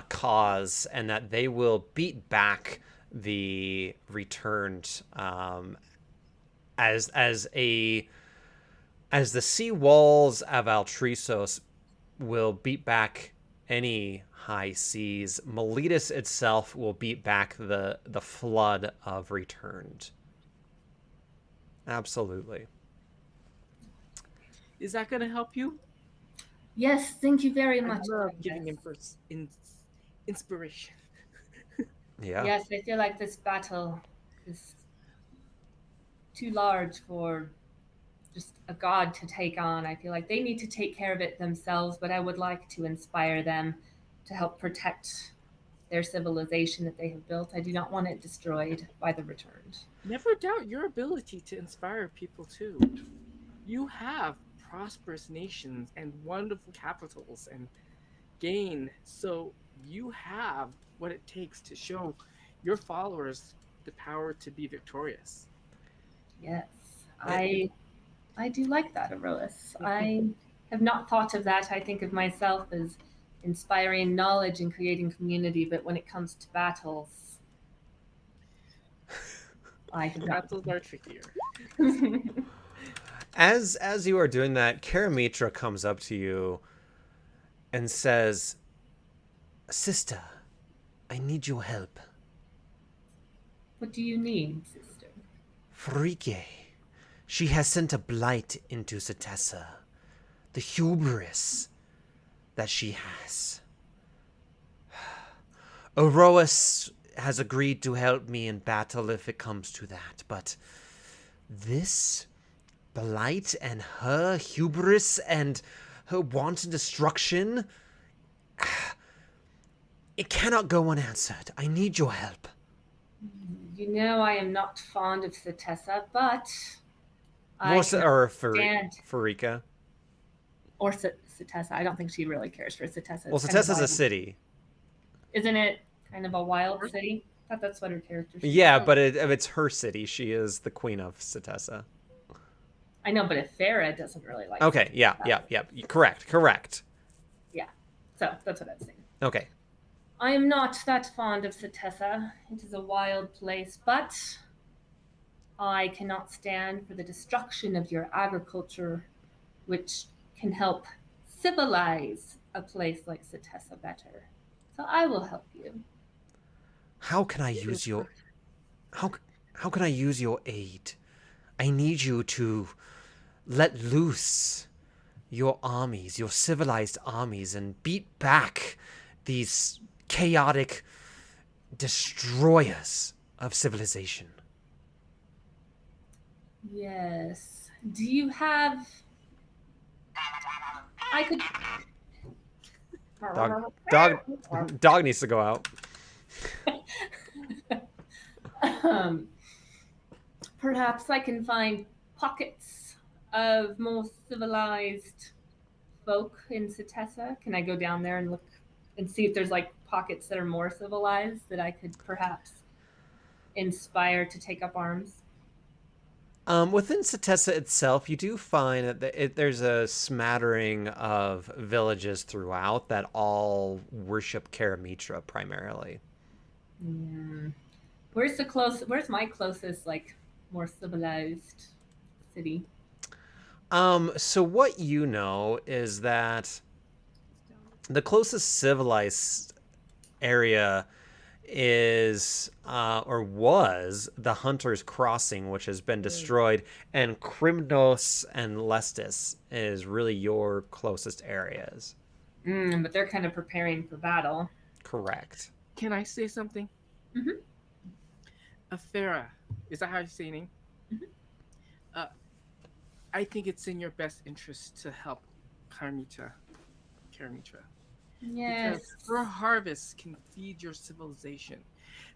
cause, and that they will beat back the returned as the sea walls of Altrisos will beat back any high seas. Miletus itself will beat back the flood of returned. Absolutely. Is that going to help you? Yes, thank you very I much. love giving him inspiration. Yeah. Yes, I feel like this battle is too large for just a god to take on. I feel like they need to take care of it themselves, but I would like to inspire them to help protect their civilization that they have built. I do not want it destroyed by the returned. Never doubt your ability to inspire people too. You have prosperous nations and wonderful capitals and gain, so you have what it takes to show your followers the power to be victorious. Yes, I do like that, Erois. I have not thought of that. I think of myself as inspiring knowledge and creating community, but when it comes to battles, I have not. Battles are trickier. As you are doing that, Karamitra comes up to you and says, "Sister, I need your help." What do you need, sister? Frike, she has sent a blight into Setessa. The hubris that she has. Erois has agreed to help me in battle if it comes to that, but this blight and her hubris and her wanton destruction, it cannot go unanswered. I need your help. You know I am not fond of Setessa, but Farika. Or Setessa. I don't think she really cares for Setessa. Well, Setessa's a city. Isn't it kind of a wild city? I thought that's what her character is. Yeah, but it's her city. She is the queen of Setessa. I know, but if Farah doesn't really like Okay, Setessa, yeah. Correct. Yeah, so that's what I was saying. Okay. I am not that fond of Setessa. It is a wild place, but I cannot stand for the destruction of your agriculture, which can help civilize a place like Setessa better. So I will help you. How can I use your how can I use your aid? I need you to let loose your armies, your civilized armies, and beat back these chaotic destroyers of civilization. Yes. Do you have... I could... Dog needs to go out. Perhaps I can find pockets of more civilized folk in Setessa. Can I go down there and look and see if there's like pockets that are more civilized that I could perhaps inspire to take up arms? Within Satessa itself, you do find that there's a smattering of villages throughout that all worship Karamitra primarily. Mm. Where's my closest, like, more civilized city? So what you know is that the closest civilized area is or was the Hunter's Crossing, which has been destroyed, and Krymnos and Lestis is really your closest areas. But they're kind of preparing for battle. Correct. Can I say something? Mhm. Afera, is that how you say your name? Mhm. I think it's in your best interest to help Karamitra. Yes. Because her harvest can feed your civilization.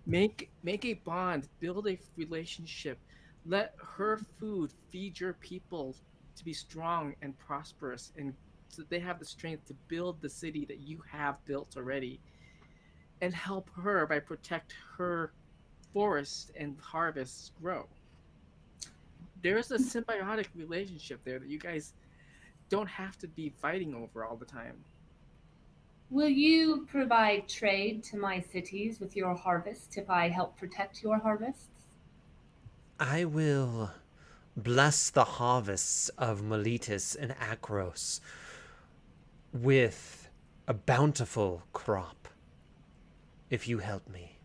Make a bond, build a relationship. Let her food feed your people to be strong and prosperous, and so that they have the strength to build the city that you have built already. And help her by protect her forests and harvests grow. There's a symbiotic relationship there that you guys don't have to be fighting over all the time. Will you provide trade to my cities with your harvest if I help protect your harvests? I will bless the harvests of Miletus and Akros with a bountiful crop if you help me.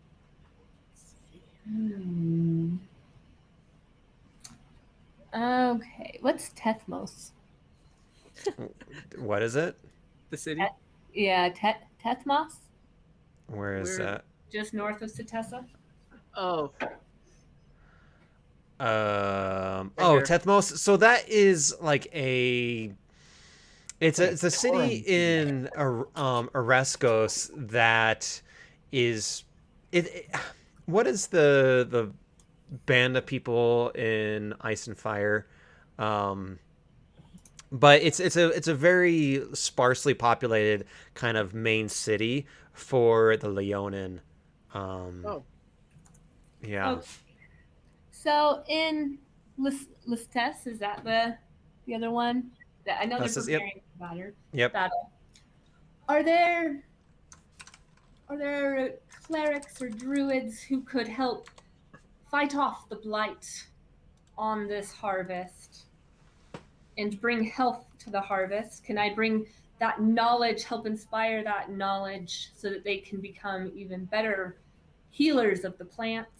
Okay, what's Tethmos? What is it? The city? Yeah, Tethmos? Where is that? Just north of Satessa? Oh, Oh, Tethmos. So that is like it's a city in Ereskos that is what is the band of people in Ice and Fire? But it's a very sparsely populated kind of main city for the Leonin. oh, Yeah. Oh, so in Listes, is that the other one? That I know they're This is- yep. preparing for Yep. battle. Are there clerics or druids who could help fight off the blight on this harvest and bring health to the harvest? Can I bring that knowledge, help inspire that knowledge so that they can become even better healers of the plants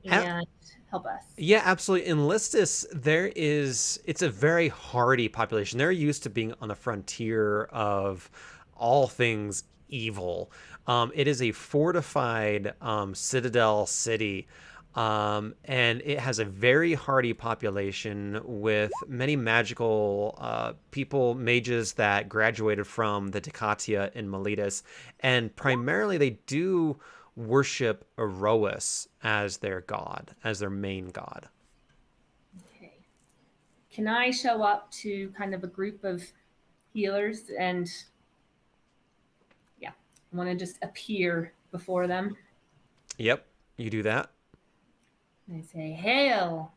and help us? Yeah, absolutely. In Listis, it's a very hardy population. They're used to being on the frontier of all things evil. It is a fortified citadel city. And it has a very hardy population with many magical people, mages that graduated from the Decatia in Miletus. And primarily they do worship Erois as their god, as their main god. Okay. Can I show up to kind of a group of healers and, yeah, I want to just appear before them? Yep, you do that. I say, Hail!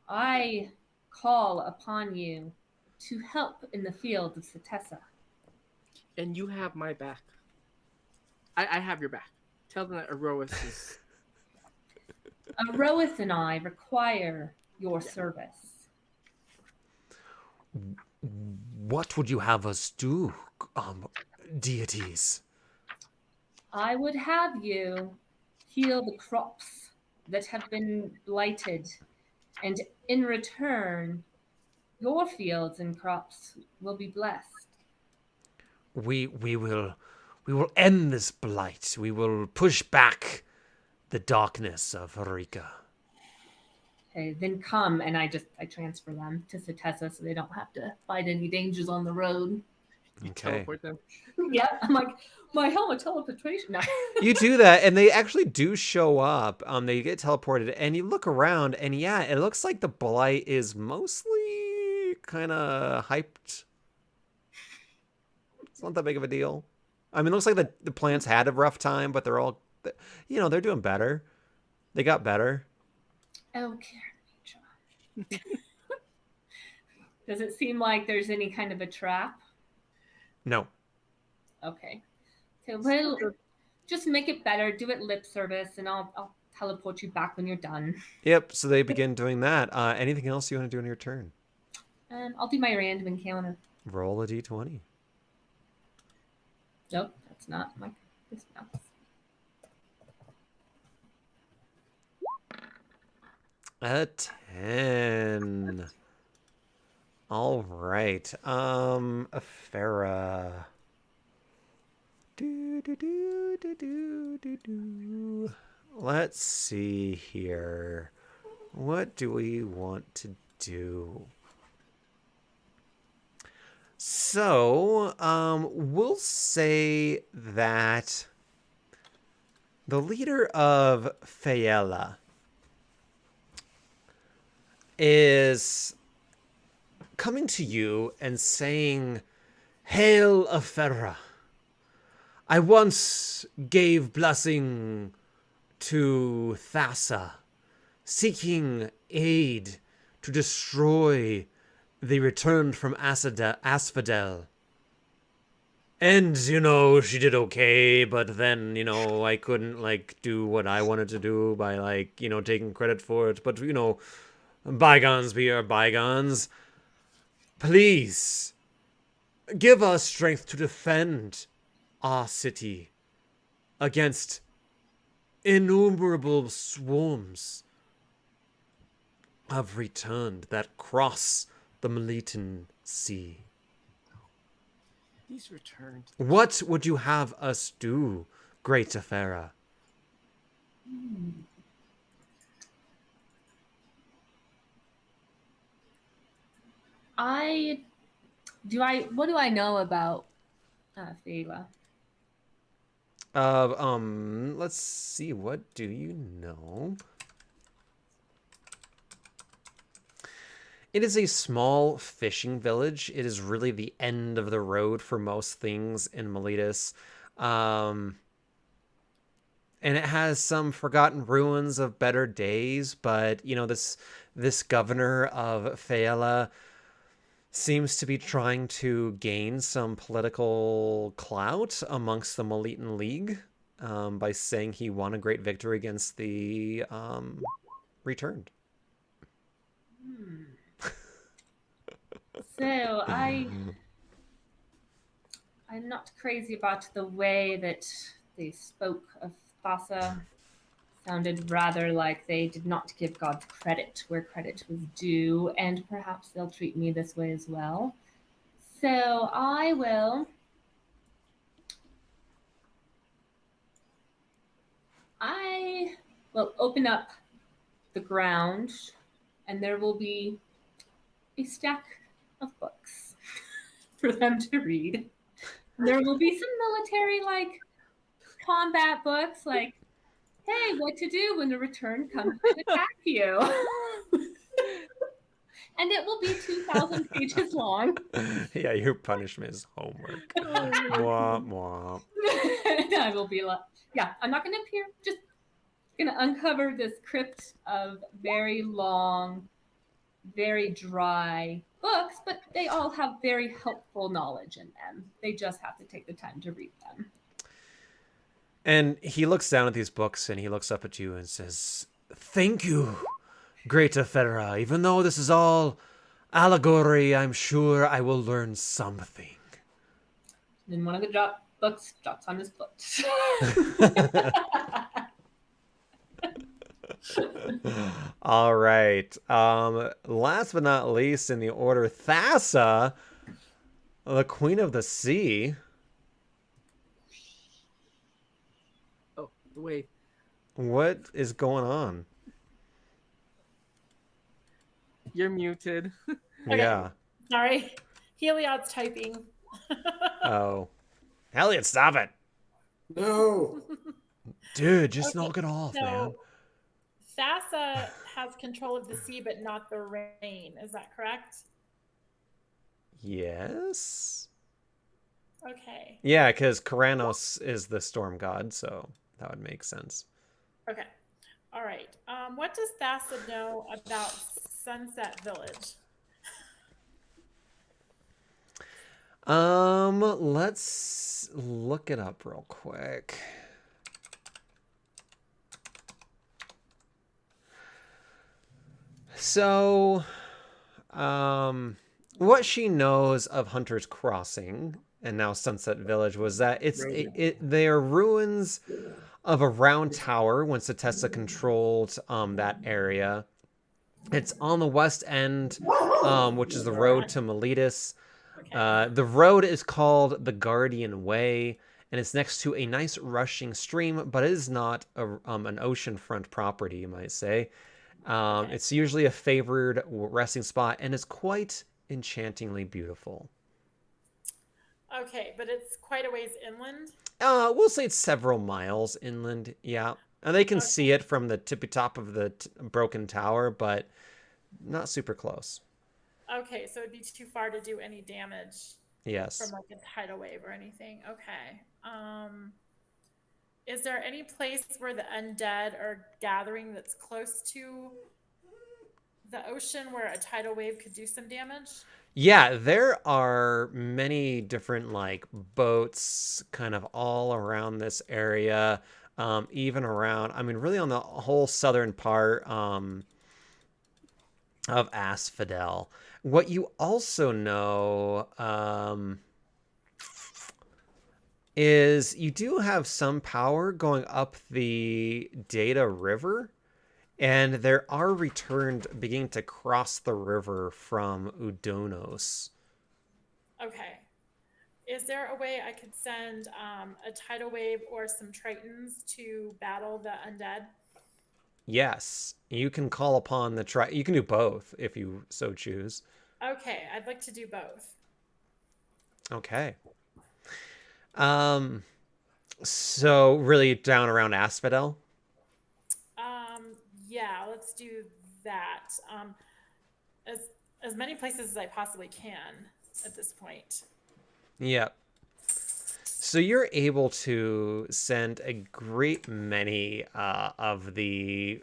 I call upon you to help in the field of Satessa. and you have my back. I have your back. Tell them that Erois is. Aroeth and I require your service. What would you have us do, deities? I would have you heal the crops that have been blighted, and in return, your fields and crops will be blessed. We will end this blight. We will push back the darkness of Rika. Okay, then come, and I transfer them to Satessa so they don't have to fight any dangers on the road. You Okay. teleport them. Yeah, I'm like, my helmet teleportation. No. You do that, and they actually do show up. They get teleported, and you look around, and yeah, it looks like the blight is mostly kind of hyped. It's not that big of a deal. I mean, it looks like the plants had a rough time, but they're all, they're doing better. They got better. Okay. Does it seem like there's any kind of a trap? No. Okay. So we'll just make it better. Do it lip service, and I'll teleport you back when you're done. Yep. So they begin doing that. Anything else you want to do on your turn? I'll do my random encounter. Roll a d20. Nope, that's not my. This mouse. A 10. All right. Farah. Let's see here. What do we want to do? So, we'll say that the leader of Fayella is coming to you and saying, "Hail, Afera. I once gave blessing to Thassa, seeking aid to destroy the returned from Asphodel. And, she did okay, but then, I couldn't, do what I wanted to do by, taking credit for it. But, bygones be our bygones. Please, give us strength to defend our city against innumerable swarms of returned that cross the Melitan Sea. He's returned. What would you have us do, great Afera?" What do I know about Fela? Let's see, what do you know? It is a small fishing village. It is really the end of the road for most things in Miletus. And it has some forgotten ruins of better days, but, this governor of Fayella seems to be trying to gain some political clout amongst the Melitan League by saying he won a great victory against the returned. So I'm not crazy about the way that they spoke of Thassa. Sounded rather like they did not give God credit where credit was due, and perhaps they'll treat me this way as well. So I will open up the ground, and there will be a stack of books for them to read. There will be some military combat books, like, hey, what to do when the return comes to attack you. And it will be 2,000 pages long. Yeah, your punishment is homework. Mwah, mwah. And I will be like, yeah, I'm not going to appear, just going to uncover this crypt of very long, very dry books, but they all have very helpful knowledge in them. They just have to take the time to read them. And he looks down at these books and he looks up at you and says, "Thank you, great Afera. Even though this is all allegory, I'm sure I will learn something." Then one of the books drops on his foot. All right. Last but not least in the order, Thassa, the Queen of the Sea. Oh, wait. What is going on? You're muted. Okay. Yeah. Sorry. Heliod's typing. Oh. Elliot, stop it. No. Dude, just knock it off, man. Thassa has control of the sea, but not the rain. Is that correct? Yes. Okay. Yeah, because Karanos is the storm god, so that would make sense. Okay. All right. What does Thassa know about Sunset Village? Let's look it up real quick. So, what she knows of Hunter's Crossing and now Sunset Village was that they are ruins of a round tower when Setessa controlled that area. It's on the west end, which is the road to Miletus. Okay. The road is called the Guardian Way, and it's next to a nice rushing stream, but it is not an oceanfront property, you might say. Okay. It's usually a favored resting spot, and is quite enchantingly beautiful. Okay, but it's quite a ways inland. We'll say it's several miles inland, yeah. And they can see it from the tippy top of the broken tower, but not super close. Okay, so it'd be too far to do any damage Yes. from like a tidal wave or anything. Okay. Is there any place where the undead are gathering that's close to the ocean where a tidal wave could do some damage? Yeah, there are many different like boats kind of all around this area. Even around, I mean, really on the whole southern part of Asphodel. What you also know is you do have some power going up the Data River, and there are returned beginning to cross the river from Udonos. Okay. Is there a way I could send a tidal wave or some tritons to battle the undead? Yes, you can call upon the you can do both if you so choose. Okay, I'd like to do both. Okay. So really down around Asphodel? Yeah, let's do that. As as many places as I possibly can at this point. Yep. So you're able to send a great many of the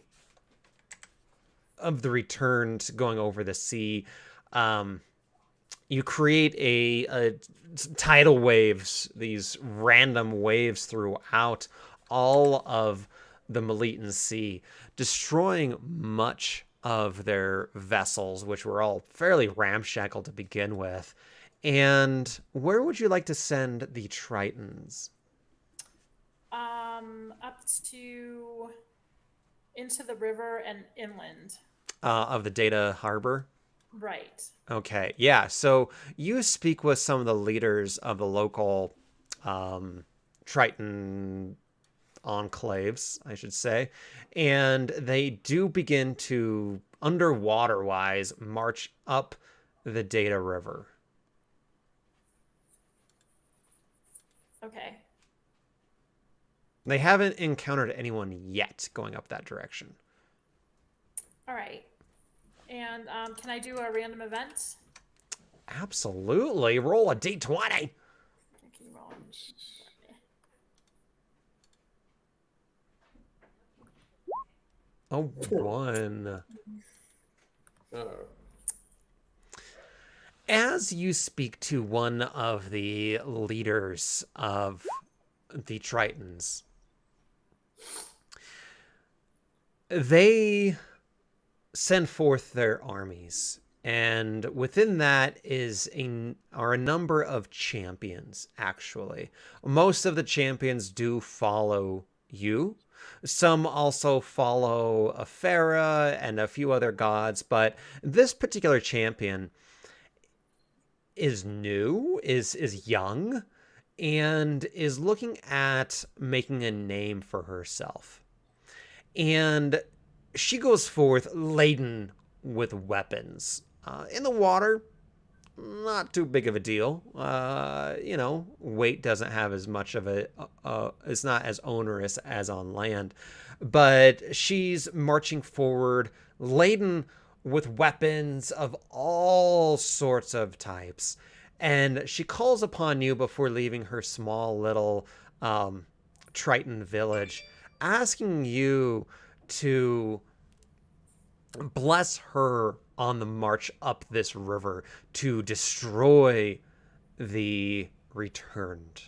returns going over the sea. You create a tidal waves, these random waves throughout all of the Melitan Sea, destroying much of their vessels, which were all fairly ramshackle to begin with. And where would you like to send the Tritons? Up to into the river and inland. Of the Data Harbor? Right. Okay, yeah. So you speak with some of the leaders of the local Triton enclaves, I should say, and they do begin to, underwater wise, march up the Data River. Okay. They haven't encountered anyone yet going up that direction. All right. And can I do a random event? Absolutely. Roll a d20. Can you roll? A 1. Oh. As you speak to one of the leaders of the Tritons, they send forth their armies, and within that are a number of champions. Actually, most of the champions do follow you. Some also follow Aphera and a few other gods, but this particular champion is new, is young, and is looking at making a name for herself. And she goes forth laden with weapons. In the water, not too big of a deal. Weight doesn't have as much of it's not as onerous as on land. But she's marching forward laden with weapons of all sorts of types. And she calls upon you before leaving her small little Triton village, asking you to bless her on the march up this river to destroy the returned.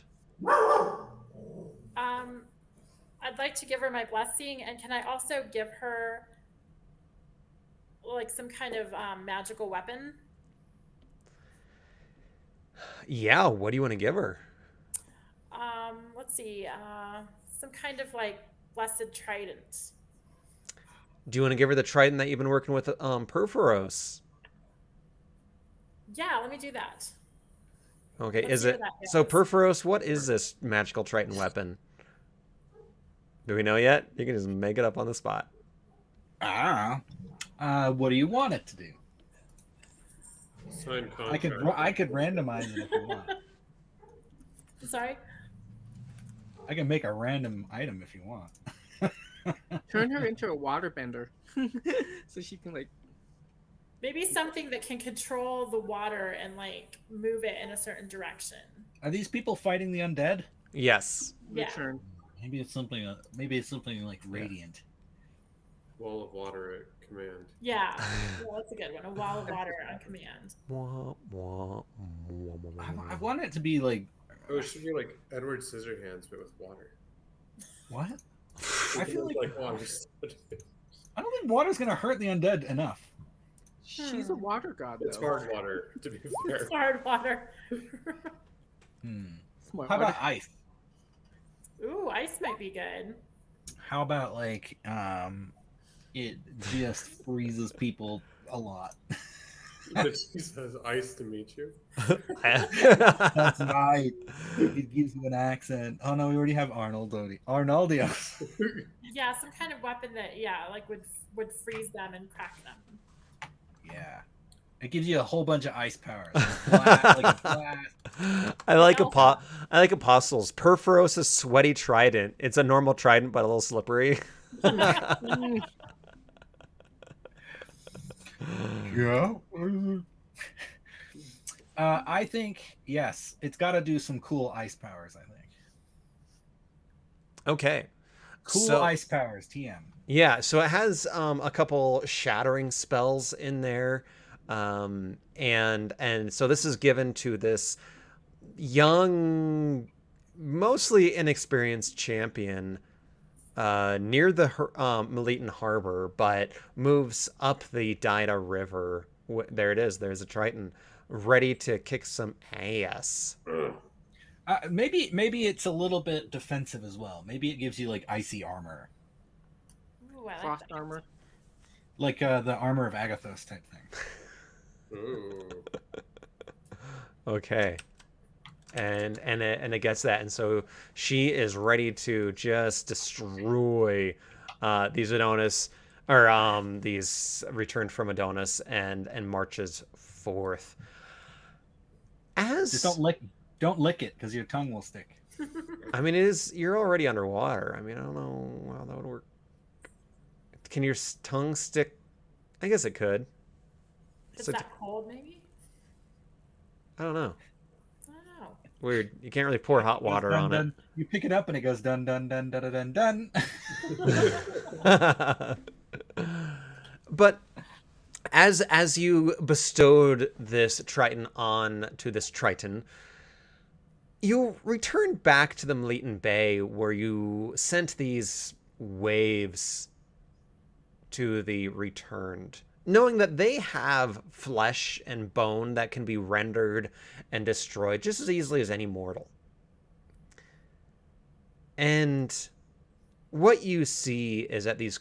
I'd like to give her my blessing, and can I also give her like some kind of magical weapon? Yeah, what do you want to give her? Let's see, some kind of like blessed trident. Do you want to give her the trident that you've been working with Perforos? Yeah, let me do that. Okay, Let's is see where it that so goes. Perforos? What is this magical Triton weapon? Do we know yet? You can just make it up on the spot. What do you want it to do? Sign I could contract. randomize it if you want. Sorry. I can make a random item if you want. Turn her into a waterbender, so she can like. Maybe something that can control the water and like move it in a certain direction. Are these people fighting the undead? Yes. Yeah. Return. Maybe it's something. Maybe it's something like radiant. Wall of water at command. Yeah. Well, that's a good one. A wall of water on command. I want it to be like. Oh, it should be like Edward Scissorhands, but with water. What? I feel like water. I don't think water's gonna hurt the undead enough. She's a water god, though. It's hard water, to be fair. It's hard water. Smart How about water. ice? Ooh, ice might be good. How about like it just freezes people a lot. She says ice to meet you. That's right. It gives you an accent. Oh no, we already have Arnoldios. Yeah, some kind of weapon that like would freeze them and crack them. Yeah. It gives you a whole bunch of ice powers. Like a blast. I like apostles. Perforos' sweaty trident. It's a normal trident, but a little slippery. Yeah. I think yes, it's got to do some cool ice powers. I think Okay. cool ice powers. TM. Yeah, so it has a couple shattering spells in there, and so this is given to this young, mostly inexperienced champion near the Melitan Harbor, but moves up the Dida River. There it is. There's a Triton, ready to kick some ass. Maybe it's a little bit defensive as well. Maybe it gives you like icy armor. Ooh, I like Frost that. armor. Like the armor of Agathos type thing. Ooh. Okay. And it gets that, and so she is ready to just destroy these Adonis, or these returned from Adonis, and marches forth. Just don't lick it because your tongue will stick. I mean, you're already underwater. I mean, I don't know how that would work. Can your tongue stick? I guess it could. It's So that cold, maybe? I don't know. I don't know. Weird. You can't really pour hot water Dun, on dun. You pick it up and it goes dun dun dun dun dun dun. it. But as you bestowed this Triton on to this Triton, you returned back to the Melitan Bay, where you sent these waves to the returned, knowing that they have flesh and bone that can be rendered and destroyed just as easily as any mortal. And what you see is that these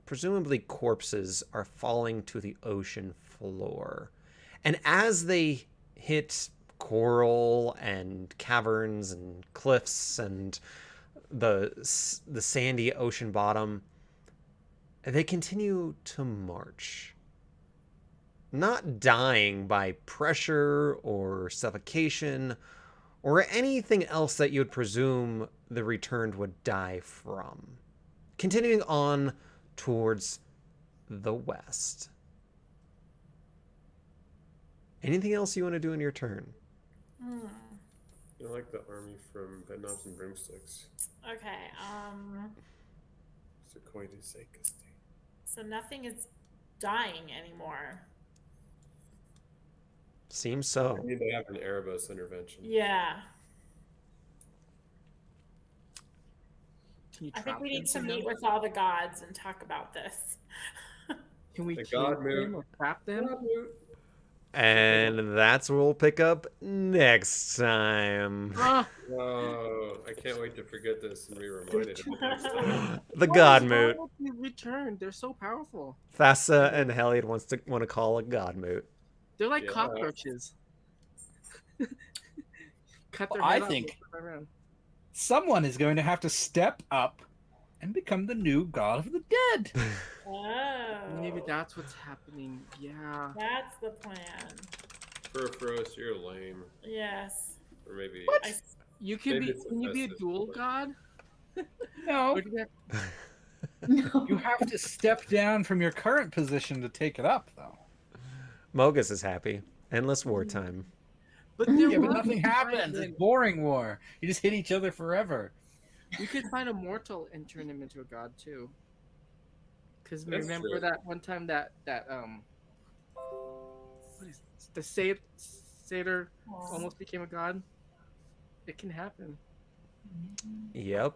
presumably corpses are falling to the ocean floor. And as they hit coral and caverns and cliffs and the sandy ocean bottom, they continue to march. Not dying by pressure or suffocation or anything else that you'd presume the returned would die from. Continuing on towards the west. Anything else you want to do in your turn? Hmm. I like the army from Bedknobs and Broomsticks. Okay. Sequoia de Secaste. So nothing is dying anymore. Seems I so. need to have an Erebos intervention. Yeah. Can you I think trap we need to them meet somehow? with all the gods and talk about this. Can we The kill god move. them or trap them? And that's where we'll pick up next time. Ah, Oh, I can't wait to forget this and be reminded of it next time. The why God does Moot. royalty return? They're so powerful. Thassa and Heliod want to call a God Moot. They're like Yeah. cockroaches. Cut their I head off, think- they'll fly around. Someone is going to have to step up and become the new god of the dead. Oh. Maybe that's what's happening. Yeah. That's the plan. Furfros, you're lame. Yes. Or maybe. I, You can Maybe be. it's Can you be a offensive, dual but- god? No, Or do you have- No. you have to step down from your current position to take it up, though. Mogus is happy. Endless wartime. But there Yeah, but was nothing a time happens. when It's boring war. You just hit each other forever. You could find a mortal and turn him into a god too. Because That's remember true. that one time that what is the satyr almost became a god? It can happen. Yep.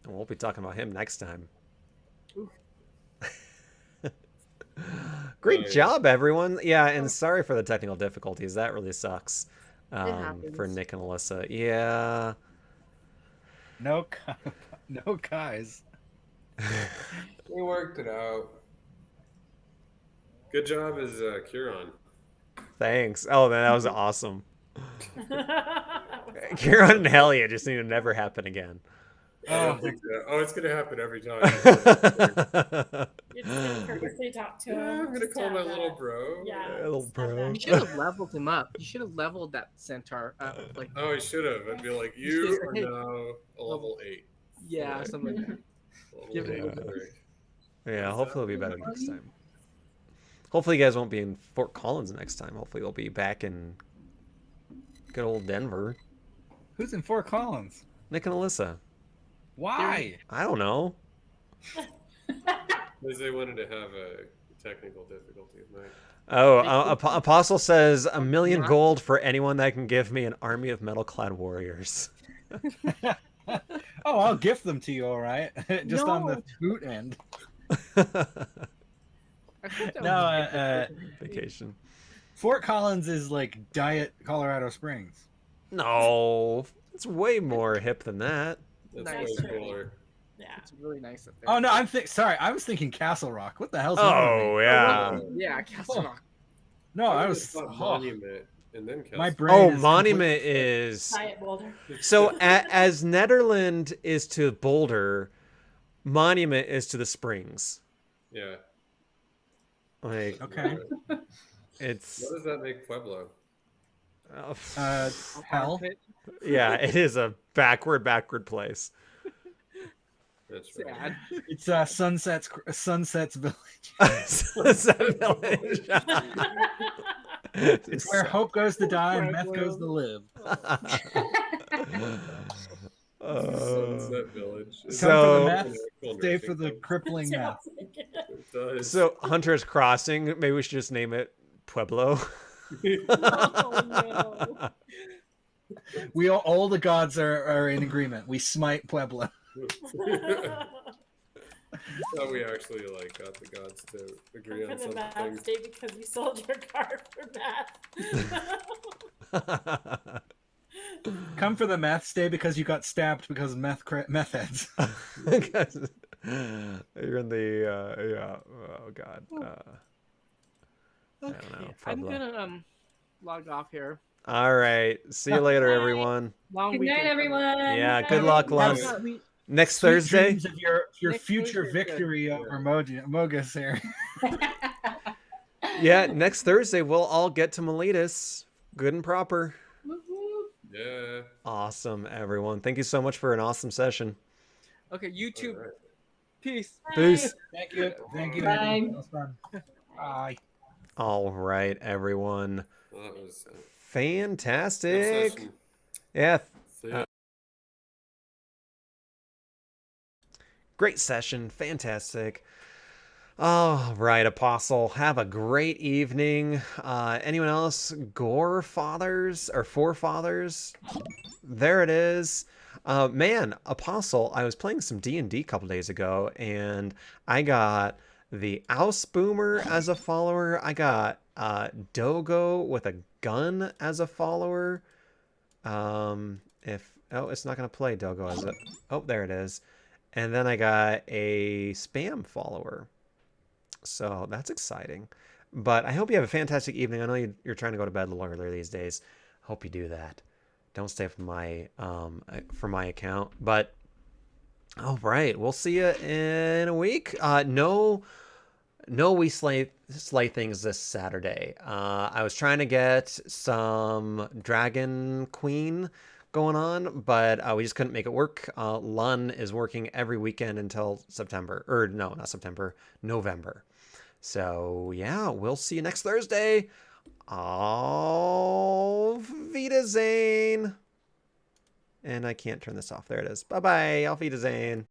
And we'll be talking about him next time. Ooh. Great Oh, yeah. job, everyone. Yeah, and sorry for the technical difficulties. That really sucks for happens. Nick and Alyssa. Yeah. No, no guys. We worked it out. Good job as Kieran. Thanks. Oh, man, that was awesome. That was awesome. Kieran and Heliod just need to never happen again. I don't think so. Oh, it's gonna happen every time. You're just gonna purposely talk to him. Yeah, I'm gonna just call have my that- little bro. Yeah. Little just have bro. that- You should have leveled him up. You should have leveled that centaur up. Like Oh, I should have. I'd be like, You you should are say, now a level 8. yeah, Right. something like that. Level Give it a 8 little cleric. Yeah, hopefully it'll be better next time. Hopefully you guys won't be in Fort Collins next time. Hopefully you'll be back in good old Denver. Who's in Fort Collins? Nick and Alyssa. Why? I don't know. Because they wanted to have a technical difficulty of night. Oh, Apostle says 1,000,000 Not- gold for anyone that can give me an army of metal-clad warriors. Oh, I'll gift them to you, all right? Just on the No. boot end. I think that No, was Vacation. Fort Collins is like Diet Colorado Springs. No, it's way more hip than that. That's Nice. way cooler. Yeah. it's really nice up there. Oh no, sorry. I was thinking Castle Rock. What the hell's wrong with Oh me? yeah. Yeah, Castle Rock. No, I was. thought Oh, Monument and then my Castle. brain. Oh, is Monument completely- is Diet Boulder. so as Netherland is to Boulder, Monument is to the Springs. Yeah. Like Okay. it's What does that make Pueblo? oh, Hell. Armpit. yeah, it is a backward place. That's right. Sad. It's Sunset's Village. Sunset Village. It's where hope goes to die and meth goes to live. Sunset Village. It's Come for the So- meth, cool stay nursing for the home. crippling meth. It does. So Hunter's Crossing, maybe we should just name it Pueblo. Oh, no. All the gods are in agreement. We smite Pueblo. Thought we actually like got the gods to agree on For the math something. stay because you sold your card for math. Come for the meth, stay because you got stabbed because of meth heads. Because you're in the yeah. Oh God. I don't know. I'm Pueblo. gonna log off here. All right. See you later, everyone. Long Good weekend. night, everyone. Yeah. Good luck, Have Lance. Next Sweet Thursday. dreams of your Next future Thursday is good. victory over Mogus here. Yeah. Next Thursday we'll all get to Miletus, good and proper. Yeah. Awesome, everyone. Thank you so much for an awesome session. Okay, YouTube. All right. Peace. Peace. Thank you. Thank you. Bye. Andy. That was fun. Bye. All right, everyone. Well, that was good Fantastic. session. Yeah. See ya. Great session. Fantastic. All right, Apostle. Have a great evening. Anyone else? Gore fathers or forefathers? There it is. Man, Apostle, I was playing some D&D a couple days ago, and I got the Ausboomer as a follower. I got Dogo with a gun as a follower. It's not gonna play Dogo as a. Oh, there it is. And then I got a spam follower. So that's exciting. But I hope you have a fantastic evening. I know you're trying to go to bed a little earlier these days. Hope you do that. Don't stay for my account. But all right, we'll see you in a week. No, we slay things this Saturday. I was trying to get some Dragon Queen going on, but we just couldn't make it work. Lun is working every weekend until September, or no, not September, November. So yeah, we'll see you next Thursday. Auf Wiedersehen. And I can't turn this off. There it is. Bye bye. Auf Wiedersehen.